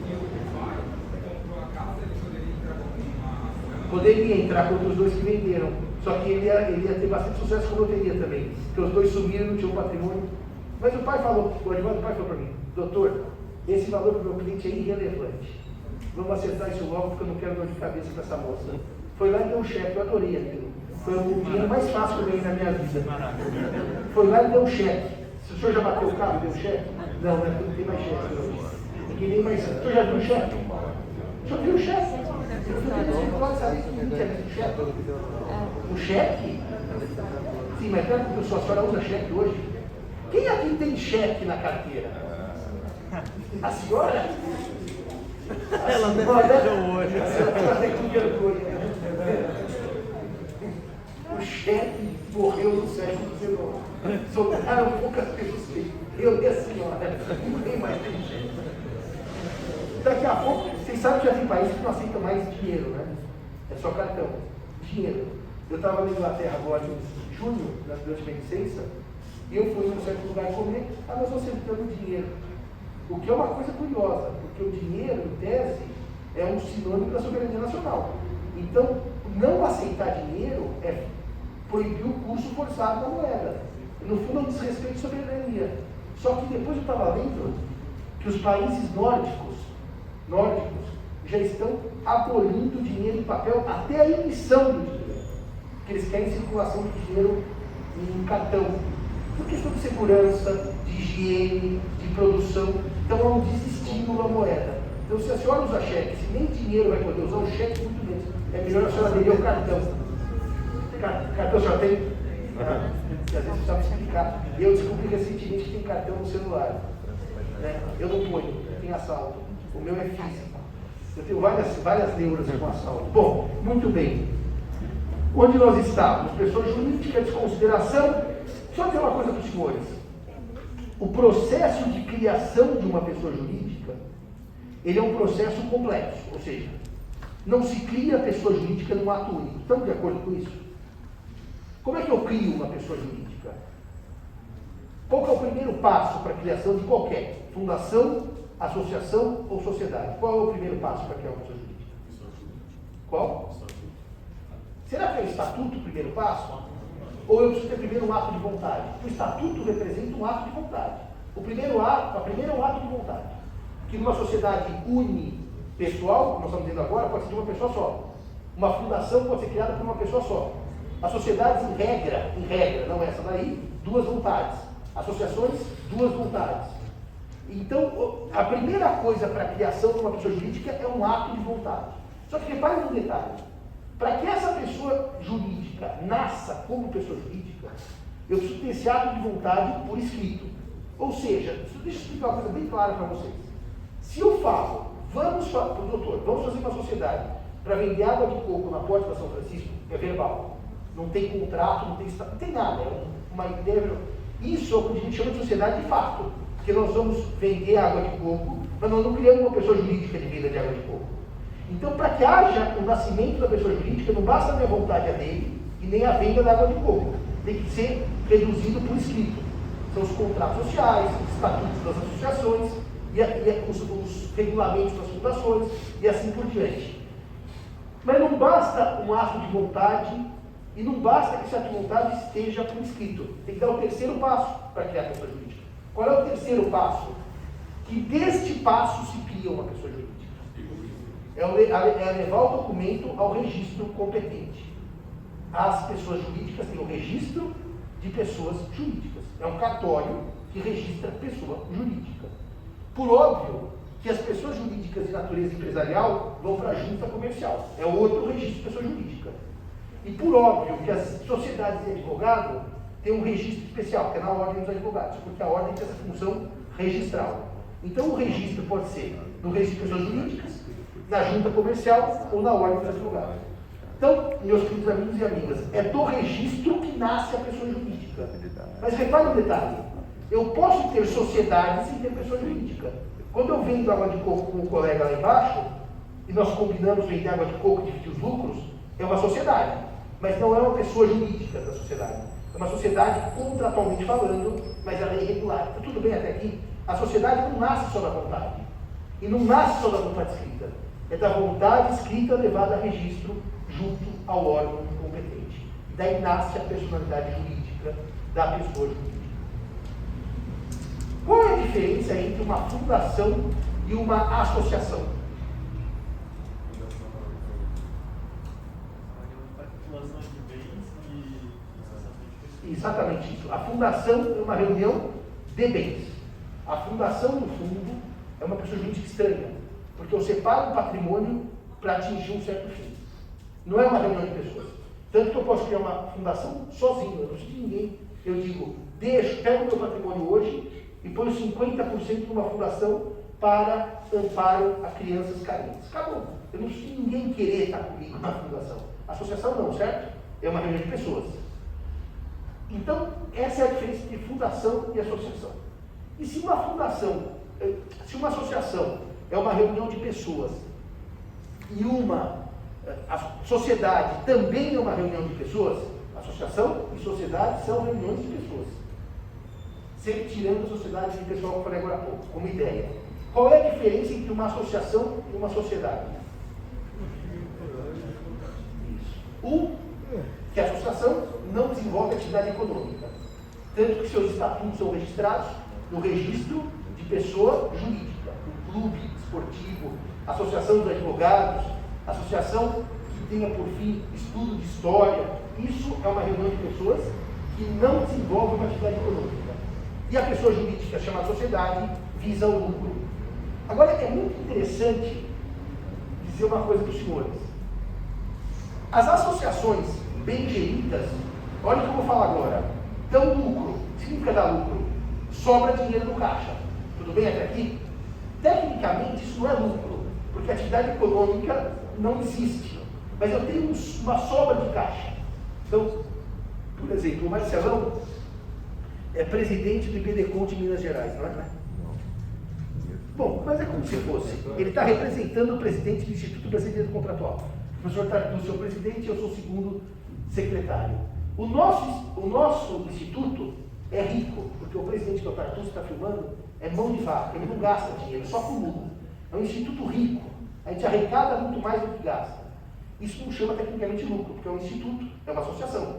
E o pai comprou a casa, ele poderia entrar com uma ação? Poderia entrar contra os dois que venderam, só que ele ia ter bastante sucesso com a loteria também, porque os dois sumiram, não tinham patrimônio. Mas o pai falou, o advogado do pai falou para mim, doutor, esse valor para o meu cliente é irrelevante. Vamos acertar isso logo, porque eu não quero dor de cabeça para essa moça. Foi lá e deu um cheque, eu adorei aquilo. Foi o dinheiro mais fácil que eu ganhei na minha vida. Foi lá e deu um cheque. Se o senhor já bateu o carro e deu um cheque? Não, né? Porque não tem mais cheque hoje. Ninguém nem mais. O senhor já viu o cheque? O senhor viu o cheque? O cheque? Sim, mas perto que a senhora usa cheque hoje. Quem aqui tem cheque na carteira? A senhora? Ela me fechou o olho. Ela tem que vergonha. O chefe morreu no século XIX. Sobraram poucas pessoas. Eu e a senhora. Ninguém mais tem chefe. Daqui a pouco, vocês sabem que já tem países que não aceitam mais dinheiro, né? É só cartão. Dinheiro. Eu estava na Inglaterra agora em junho, durante minha licença, e eu fui num certo lugar comer, nós aceitamos dinheiro. O que é uma coisa curiosa, porque o dinheiro, em tese, é um sinônimo da soberania nacional. Então, não aceitar dinheiro é proibir o curso forçado da moeda. No fundo, é um desrespeito à soberania. Só que depois eu estava lendo que os países nórdicos já estão abolindo o dinheiro em papel, até a emissão do dinheiro. Porque eles querem circulação de dinheiro em cartão. Por questão de segurança, de higiene, de produção. Então há um desestímulo à moeda. Então se a senhora usa cheque, se nem dinheiro vai poder usar, o cheque muito menos. É melhor a senhora aderir ao cartão. Cartão a senhora tem? Às vezes precisa me explicar. Eu descobri recentemente que tem cartão no celular. Né? Eu não ponho, tem assalto. O meu é físico. Eu tenho várias neuras com assalto. Bom, muito bem. Onde nós estávamos? Pessoa jurídica, desconsideração. Só dizer uma coisa para os senhores. O processo de criação de uma pessoa jurídica, ele é um processo complexo. Ou seja, não se cria a pessoa jurídica num ato único. Estamos de acordo com isso? Como é que eu crio uma pessoa jurídica? Qual que é o primeiro passo para a criação de qualquer fundação, associação ou sociedade? Qual é o primeiro passo para criar uma pessoa jurídica? Qual? Será que é o estatuto o primeiro passo? Ou eu preciso ter primeiro um ato de vontade? O estatuto representa um ato de vontade. A primeira é um ato de vontade. Que numa sociedade unipessoal, como nós estamos dizendo agora, pode ser de uma pessoa só. Uma fundação pode ser criada por uma pessoa só. As sociedades, em regra, não essa daí, 2 vontades. Associações, 2 vontades. Então, a primeira coisa para a criação de uma pessoa jurídica é um ato de vontade. Só que repare num detalhe. Para que essa pessoa jurídica nasça como pessoa jurídica, eu preciso ter esse ato de vontade por escrito. Ou seja, deixa eu explicar uma coisa bem clara para vocês. Se eu falo, vamos fazer uma sociedade para vender água de coco na porta da São Francisco, é verbal. Não tem contrato, não tem nada. É uma ideia. Isso é o que a gente chama de sociedade de fato. Porque nós vamos vender água de coco, mas nós não criamos uma pessoa jurídica de venda de água de coco. Então, para que haja o nascimento da pessoa jurídica, não basta a minha vontade a dele e nem a venda da água de coco. Tem que ser reduzido por escrito. São os contratos sociais, os estatutos das associações, os regulamentos das fundações e assim por diante. Mas não basta um ato de vontade e não basta que esse ato de vontade esteja por escrito. Tem que dar o terceiro passo para criar a pessoa jurídica. Qual é o terceiro passo? Que deste passo se cria uma pessoa jurídica. É levar o documento ao registro competente. As pessoas jurídicas têm o registro de pessoas jurídicas. É um cartório que registra pessoa jurídica. Por óbvio que as pessoas jurídicas de natureza empresarial vão para a junta comercial. É outro registro de pessoa jurídica. E por óbvio que as sociedades de advogado têm um registro especial, que é na ordem dos advogados, porque a ordem tem essa função registral. Então o registro pode ser no registro de pessoas jurídicas, na junta comercial ou na ordem dos advogados. Então, meus queridos amigos e amigas, é do registro que nasce a pessoa jurídica. Mas repare um detalhe, eu posso ter sociedade sem ter pessoa jurídica. Quando eu vendo água de coco com um colega lá embaixo, e nós combinamos vender água de coco e dividir os lucros, é uma sociedade, mas não é uma pessoa jurídica da sociedade. É uma sociedade contratualmente falando, mas ela é irregular. Então, tudo bem até aqui? A sociedade não nasce só da vontade. E não nasce só da vontade escrita. É da vontade escrita levada a registro junto ao órgão competente. Daí nasce a personalidade jurídica da pessoa jurídica. Qual é a diferença entre uma fundação e uma associação? Exatamente isso. A fundação é uma reunião de bens. A fundação, no fundo, é uma pessoa jurídica estranha, porque eu separo o patrimônio para atingir um certo fim. Não é uma reunião de pessoas. Tanto que eu posso criar uma fundação sozinho, eu não preciso de ninguém. Eu digo, pego o meu patrimônio hoje e ponho 50% numa fundação para amparo a crianças carentes. Acabou. Eu não preciso de ninguém querer estar comigo na fundação. Associação não, certo? É uma reunião de pessoas. Então, essa é a diferença entre fundação e associação. E se uma fundação, se uma associação é uma reunião de pessoas e a sociedade também é uma reunião de pessoas, associação e sociedade são reuniões de pessoas. Sempre tirando a sociedade de pessoal que eu falei agora há pouco, como ideia. Qual é a diferença entre uma associação e uma sociedade? Isso. Que a associação não desenvolve atividade econômica. Tanto que seus estatutos são registrados no registro de pessoa jurídica, um clube esportivo, associação dos advogados, associação que tenha por fim estudo de história. Isso é uma reunião de pessoas que não desenvolve uma atividade econômica. E a pessoa jurídica, chamada sociedade, visa o lucro. Agora, é muito interessante dizer uma coisa para os senhores. As associações bem geridas, olha o que eu vou falar agora, dão lucro. O que significa dar lucro? Sobra dinheiro no caixa. Tudo bem até aqui? Tecnicamente, isso não é lucro, porque a atividade econômica não existe. Mas eu tenho uma sobra de caixa. Então, por exemplo, o Marcelão é presidente do IBDCON de Minas Gerais, não é? Bom, mas é como se fosse. Ele está representando o presidente do Instituto Brasileiro Contratual. O professor Tartucci é o presidente, eu sou o segundo secretário. O nosso instituto é rico, porque o presidente que o Tartucci está filmando é mão de vaca, ele não gasta dinheiro, só com lucro. É um instituto rico, a gente arrecada muito mais do que gasta. Isso não chama tecnicamente lucro, porque é um instituto, é uma associação,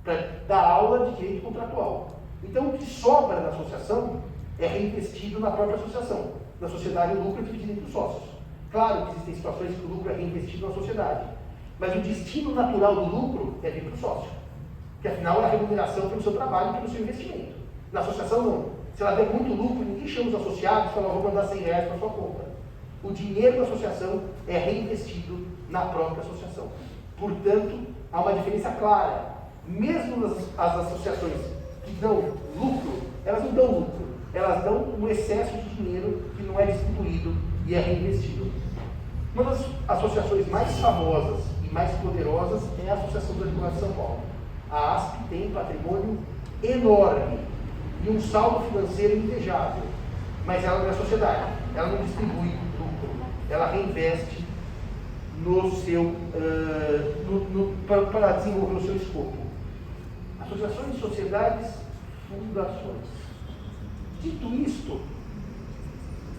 para dar aula de direito contratual. Então, o que sobra na associação é reinvestido na própria associação. Na sociedade, o lucro é dividido entre os sócios. Claro que existem situações que o lucro é reinvestido na sociedade, mas o destino natural do lucro é vir para o sócio, que afinal é a remuneração pelo seu trabalho e pelo seu investimento. Na associação, não. Se ela der muito lucro, ninguém chama os associados e fala, vou mandar R$100 para sua conta. O dinheiro da associação é reinvestido na própria associação. Portanto, há uma diferença clara. Mesmo as associações que dão lucro, elas não dão lucro, elas dão um excesso de dinheiro que não é distribuído e é reinvestido. Uma das associações mais famosas e mais poderosas é a Associação dos Advogados de São Paulo. A ASP tem um patrimônio enorme e um saldo financeiro invejável, mas ela não é sociedade, ela não distribui lucro, ela reinveste no seu, para desenvolver o seu escopo. Associações, sociedades, fundações. Dito isto,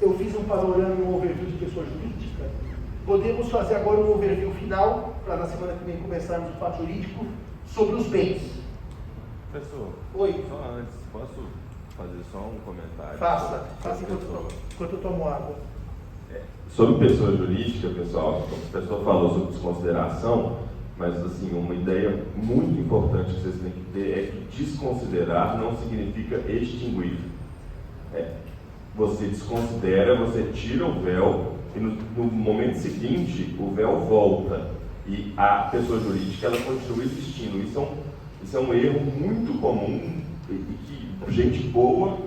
eu fiz um panorama e um overview de pessoa jurídica. Podemos fazer agora um overview final, para na semana que vem começarmos o fato jurídico, sobre os bens. Professor, Oi. só antes, posso fazer só um comentário? Faça enquanto eu tomo água. Sobre pessoa jurídica, pessoal, o professor falou sobre desconsideração, mas assim, uma ideia muito importante que vocês têm que ter é que desconsiderar não significa extinguir. Você desconsidera, você tira o véu e no momento seguinte o véu volta e a pessoa jurídica ela continua existindo. Isso é um erro muito comum e que gente boa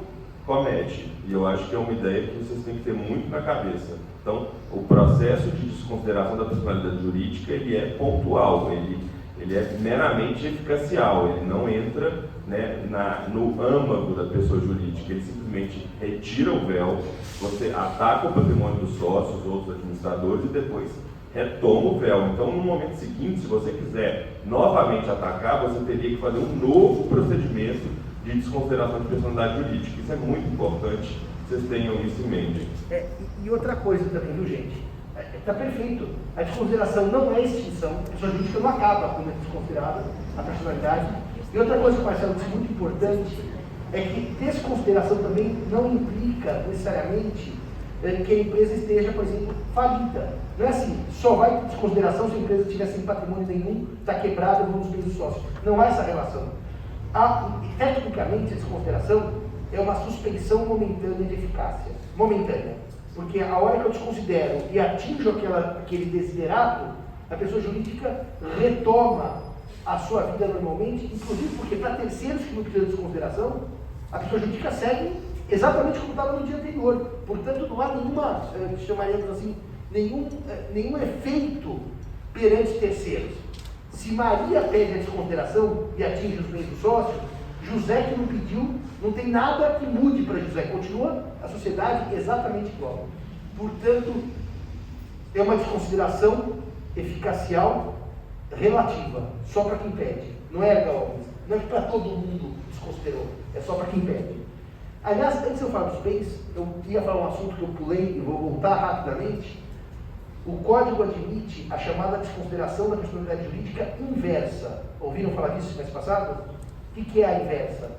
comete. E eu acho que é uma ideia que vocês têm que ter muito na cabeça. Então, o processo de desconsideração da personalidade jurídica, ele é pontual, ele é meramente eficacial, ele não entra, né, no âmago da pessoa jurídica, ele simplesmente retira o véu, você ataca o patrimônio dos sócios, outros administradores e depois retoma o véu. Então, no momento seguinte, se você quiser novamente atacar, você teria que fazer um novo procedimento de desconsideração de personalidade jurídica. Isso é muito importante que vocês tenham isso em mente. E outra coisa também, viu, gente? Está perfeito. A desconsideração não é extinção. A pessoa jurídica não acaba quando é desconsiderada a personalidade. E outra coisa que o Marcelo disse muito importante é que desconsideração também não implica necessariamente que a empresa esteja, por exemplo, falida. Não é assim, só vai ter desconsideração se a empresa estiver sem patrimônio nenhum, está quebrada, vamos ver os sócios. Não há essa relação. Tecnicamente, a desconsideração é uma suspensão momentânea de eficácia. Momentânea. Porque a hora que eu desconsidero e atinjo aquele desiderato, a pessoa jurídica retoma a sua vida normalmente, inclusive porque para terceiros que não precisam de desconsideração, a pessoa jurídica segue exatamente como estava no dia anterior. Portanto, não há nenhuma, chamaríamos assim, nenhum efeito perante terceiros. Se Maria pede a desconsideração e atinge os bens do sócio, José que não pediu, não tem nada que mude para José, continua a sociedade exatamente igual. Portanto, é uma desconsideração eficacial relativa, só para quem pede, não é legal, não é para todo mundo desconsiderou, é só para quem pede. Aliás, antes de eu falar dos bens, eu ia falar um assunto que eu pulei e vou voltar rapidamente. O Código admite a chamada desconsideração da personalidade jurídica inversa. Ouviram falar disso mês passado? O que é a inversa?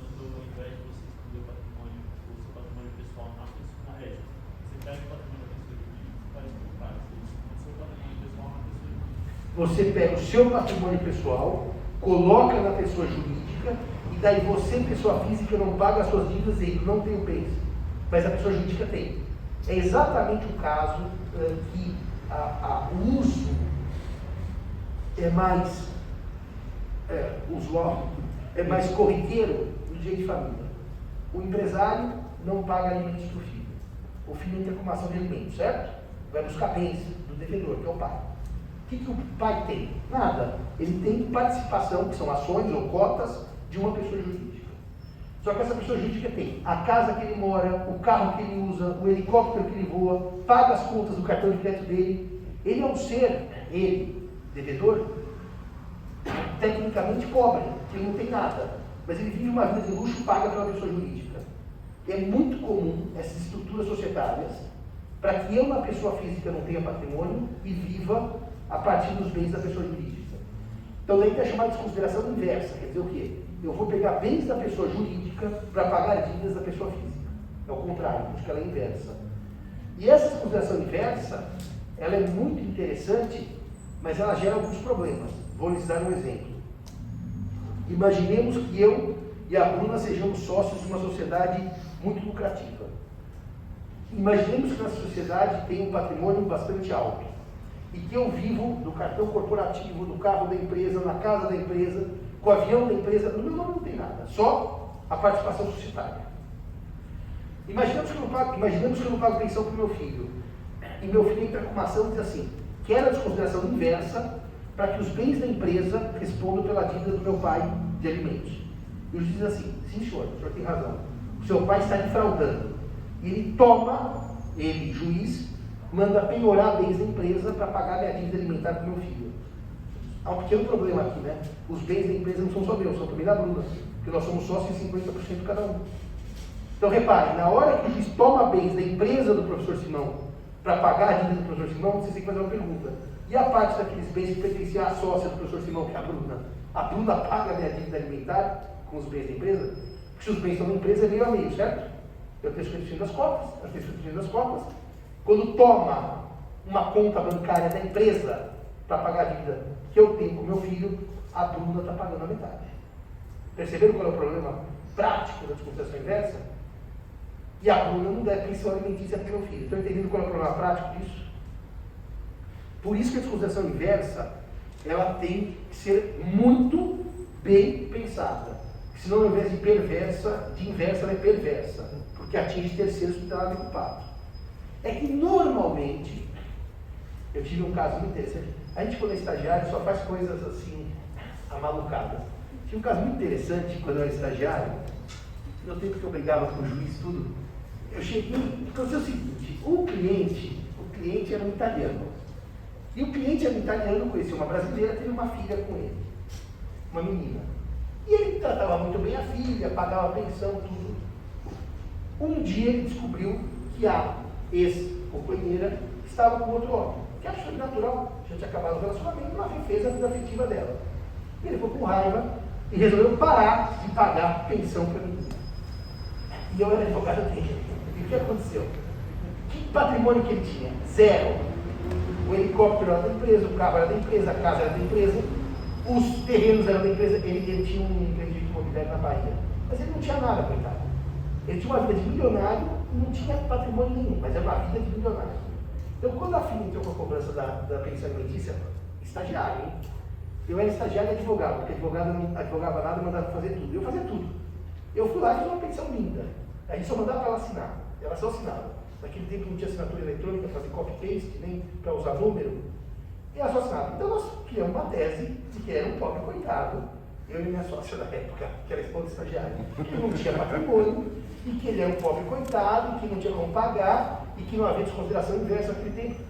Quando ao invés de você excluir o seu patrimônio pessoal na régua, você pega o patrimônio da pessoa jurídica e faz o contrário. Você exclui o seu patrimônio pessoal na pessoa jurídica. Você pega o seu patrimônio pessoal, coloca na pessoa jurídica, e daí você, pessoa física, não paga as suas dívidas e não tem o bens. Mas a pessoa jurídica tem. É exatamente o caso que o uso é mais usual, é mais corriqueiro no direito de família. O empresário não paga alimentos para o filho. O filho entra com uma ação de alimentos, certo? Vai buscar bens do devedor, que é o pai. O que o pai tem? Nada. Ele tem participação, que são ações ou cotas, de uma pessoa jurídica. Só que essa pessoa jurídica tem a casa que ele mora, o carro que ele usa, o helicóptero que ele voa, paga as contas do cartão de crédito dele. Ele é um ser, devedor, tecnicamente pobre, que ele não tem nada, mas ele vive uma vida de luxo paga pela pessoa jurídica. É muito comum essas estruturas societárias para que eu, na pessoa física, não tenha patrimônio e viva a partir dos bens da pessoa jurídica. Então daí é chamada de desconsideração inversa, quer dizer o quê? Eu vou pegar bens da pessoa jurídica para pagar dívidas da pessoa física. É o contrário, porque ela é inversa. E essa desconsideração inversa, ela é muito interessante, mas ela gera alguns problemas. Vou lhes dar um exemplo. Imaginemos que eu e a Bruna sejamos sócios de uma sociedade muito lucrativa. Imaginemos que nossa sociedade tem um patrimônio bastante alto e que eu vivo do cartão corporativo, do carro da empresa, na casa da empresa, com o avião da empresa. No meu nome não tem nada, só a participação societária. Imaginemos que eu não pago pensão para o meu filho e meu filho entra com uma ação e diz assim: quero a desconsideração inversa para que os bens da empresa respondam pela dívida do meu pai de alimentos. E o juiz diz assim: sim, senhor, o senhor tem razão. O seu pai está defraudando. E ele toma, juiz, manda penhorar bens da empresa para pagar minha dívida alimentar para o meu filho. Há um pequeno problema aqui, né? Os bens da empresa não são só meus, são também da Bruna, porque nós somos sócios em 50% cada um. Então, repare, na hora que o juiz toma bens da empresa do professor Simão para pagar a dívida do professor Simão, você tem que fazer uma pergunta. E a parte daqueles bens que pertenciam à sócia do professor Simão, que é a Bruna? A Bruna paga a minha dívida alimentar com os bens da empresa? Porque se os bens estão na empresa, é meio a meio, certo? Eu tenho 50% das cotas, eu tenho 50% das cotas. Quando toma uma conta bancária da empresa para pagar a dívida que eu tenho com meu filho, a Bruna está pagando a metade. Perceberam qual é o problema prático da desconsideração inversa? E a Bruna não deve pensão alimentícia para o meu filho. Estão entendendo qual é o problema prático disso? Por isso que a desconsideração inversa, ela tem que ser muito bem pensada. Senão, ao invés de perversa, de inversa, ela é perversa, porque atinge terceiros que ela é culpado. É que normalmente, eu tive um caso muito interessante, a gente quando é estagiário só faz coisas assim, amalucadas. Tinha um caso muito interessante quando eu era estagiário, no tempo que eu brigava com o juiz tudo, eu cheguei, aconteceu o seguinte, o cliente era um italiano, e o cliente era um italiano, conhecia uma brasileira, teve uma filha com ele, uma menina. E ele tratava muito bem a filha, pagava pensão, tudo. Um dia ele descobriu que a ex-companheira estava com outro homem, que é absolutamente natural, já tinha acabado o relacionamento, ela fez a vida afetiva dela. Ele ficou com raiva e resolveu parar de pagar pensão para a menina. E eu era advogado dele. E o que aconteceu? Que patrimônio que ele tinha? Zero. O helicóptero era da empresa, o carro era da empresa, a casa era da empresa, os terrenos eram da empresa, ele tinha um empreendimento imobiliário na Bahia. Mas ele não tinha nada, coitado. Ele tinha uma vida de milionário e não tinha patrimônio nenhum, mas era uma vida de milionário. Então, quando a filha entrou com a cobrança da pensão alimentícia, estagiário, hein? Eu era estagiário e advogado, porque advogado não advogava nada, mandava fazer tudo. Eu fazia tudo. Eu fui lá e fiz uma pensão linda. A gente só mandava para ela assinar. Ela só assinava. Naquele tempo não tinha assinatura eletrônica, fazer copy-paste, nem para usar número. E ela só assinava. Então nós criamos uma tese de que era um pobre coitado. Eu e minha sócia da época, que era esposa do estagiário, que não tinha patrimônio, e que ele era um pobre coitado, que não tinha como pagar, e que não havia desconsideração inversa naquele tempo.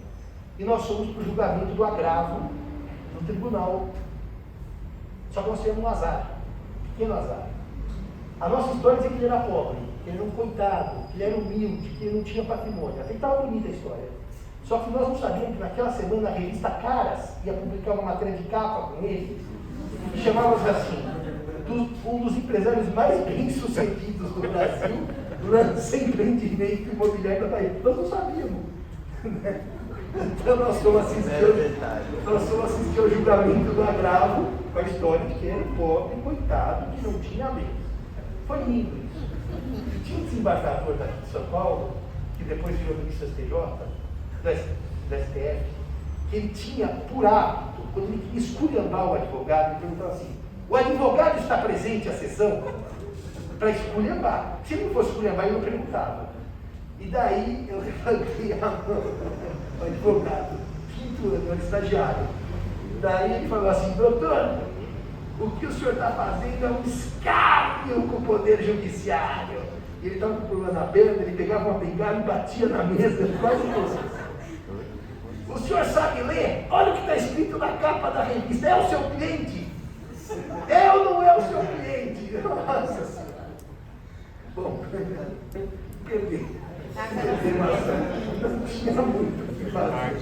E nós fomos para o julgamento do agravo no tribunal. Só que nós tivemos um azar, um pequeno azar. A nossa história dizia que ele era pobre, que ele era um coitado, que ele era humilde, que ele não tinha patrimônio. Até que estava bonita a história. Só que nós não sabíamos que naquela semana a revista Caras ia publicar uma matéria de capa com ele, que chamava-se assim, um dos empresários mais bem-sucedidos do Brasil lança empreendimento imobiliário da Bahia. Nós não sabíamos. Então nós fomos assistir ao julgamento do agravo com a história de que era pobre, coitado, que não tinha lei. Foi lindo isso. E tinha um desembargador daqui de São Paulo, que depois virou ministro do STF, que ele tinha por hábito, quando ele queria esculhambar o advogado, ele perguntava assim: o advogado está presente à sessão? Para esculhambar. Se ele não fosse esculhambar, ele não perguntava. E daí eu levantei a mão, o advogado, quinto ano, estagiário. Daí ele falou assim: doutor, o que o senhor está fazendo é um escárnio com o poder judiciário. E ele estava com problema na perna, ele pegava uma bengala e batia na mesa, quase isso. O senhor sabe ler? Olha o que está escrito na capa da revista. É o seu cliente? É ou não é o seu cliente? Nossa senhora. Bom, perdi. Não tinha muito o que fazer.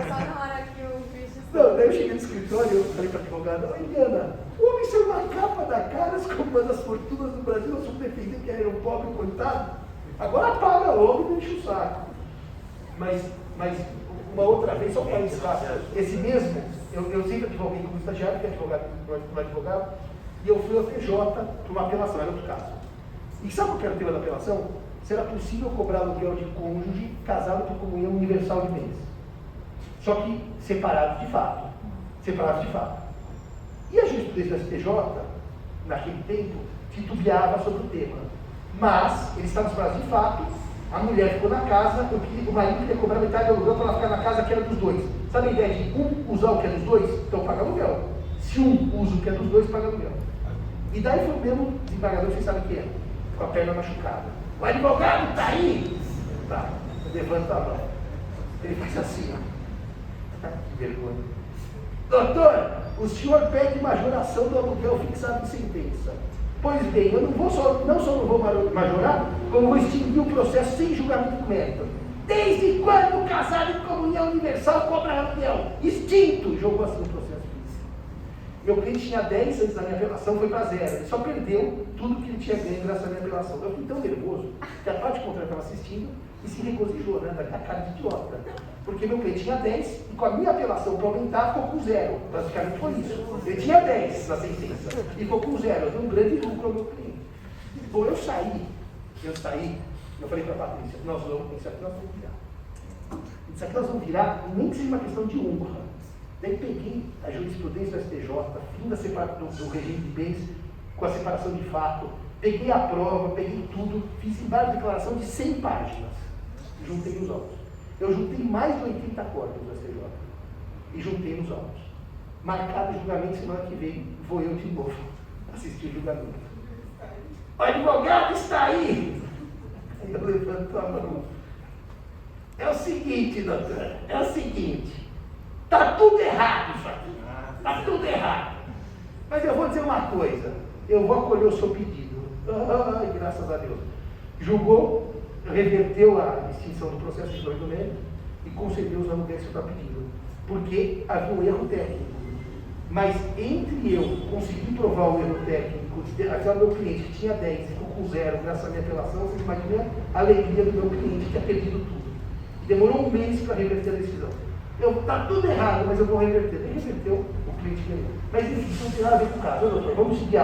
Só na hora que o bicho... Não, daí eu cheguei no escritório e eu falei para a advogada: ô Eliana, o homem saiu na capa da Caras como uma das fortunas do Brasil, nós vamos defender que era um pobre coitado. Agora paga logo e não enche o saco. Mas uma outra vez, só para encerrar, esse mesmo, eu sempre advoguei como estagiário, que é advogado, não é advogado, e eu fui ao TJ para uma apelação, era outro caso. E sabe o que era o tema da apelação? Se era possível cobrar aluguel de cônjuge casado por comunhão universal de bens. Só que separado de fato. Separado de fato. E a jurisprudência do STJ, naquele tempo, titubeava sobre o tema. Mas, eles estavam separados de fato, a mulher ficou na casa, o marido queria cobrar metade do aluguel para ela ficar na casa que era dos dois. Sabe a ideia de um usar o que é dos dois? Então paga aluguel. Se um usa o que é dos dois, paga aluguel. E daí foi o mesmo desembargador, vocês sabem o que é? Com a perna machucada. O advogado está aí! Tá, levanta a mão. Ele faz assim, ó. Que vergonha. Doutor, o senhor pede majoração do aluguel fixado em sentença. Pois bem, eu não só não vou majorar, como vou extinguir o processo sem julgamento do mérito. Desde quando o casado em comunhão universal cobra aluguel? Extinto! Jogou assim o processo. Meu cliente tinha 10 antes da minha apelação, foi para 0. Ele só perdeu tudo que ele tinha ganho graças à minha apelação. Eu fiquei tão nervoso que a parte contrária estava assistindo e se regozijou, né? Da cara de idiota. Porque meu cliente tinha 10 e com a minha apelação para aumentar ficou com 0. Basicamente foi isso. Ele tinha 10 na sentença e ficou com 0. Eu dei um grande lucro ao meu cliente. Bom, eu saí, eu falei para a Patrícia: isso aqui nós vamos virar. Isso aqui nós vamos virar, nem que seja uma questão de honra. Daí peguei a jurisprudência do STJ, fim da separação do regime de bens, com a separação de fato, peguei a prova, peguei tudo, fiz embargo de declaração de 100 páginas, juntei os autos. Eu juntei mais de 80 códigos do STJ e juntei nos autos. Marcado o julgamento, semana que vem vou eu de novo assistir o julgamento. O advogado está aí! Eu levanto a mão. É o seguinte, doutora, é o seguinte, está tudo errado isso aqui, está tudo errado. Mas eu vou dizer uma coisa, eu vou acolher o seu pedido. Ai, graças a Deus. Julgou, reverteu a extinção do processo de domínio e concedeu os aluguéis que eu estava pedindo, porque havia um erro técnico. Mas entre eu conseguir provar o erro técnico, até o meu cliente que tinha 10 e ficou com 0 graças à minha apelação, vocês imaginam a alegria do meu cliente que tinha perdido tudo. Demorou um mês para reverter a decisão. Está tudo errado, mas eu vou reverter. Ele reverteu, o cliente ganhou. Mas isso não tem nada a ver com o caso, doutor. Vamos seguir.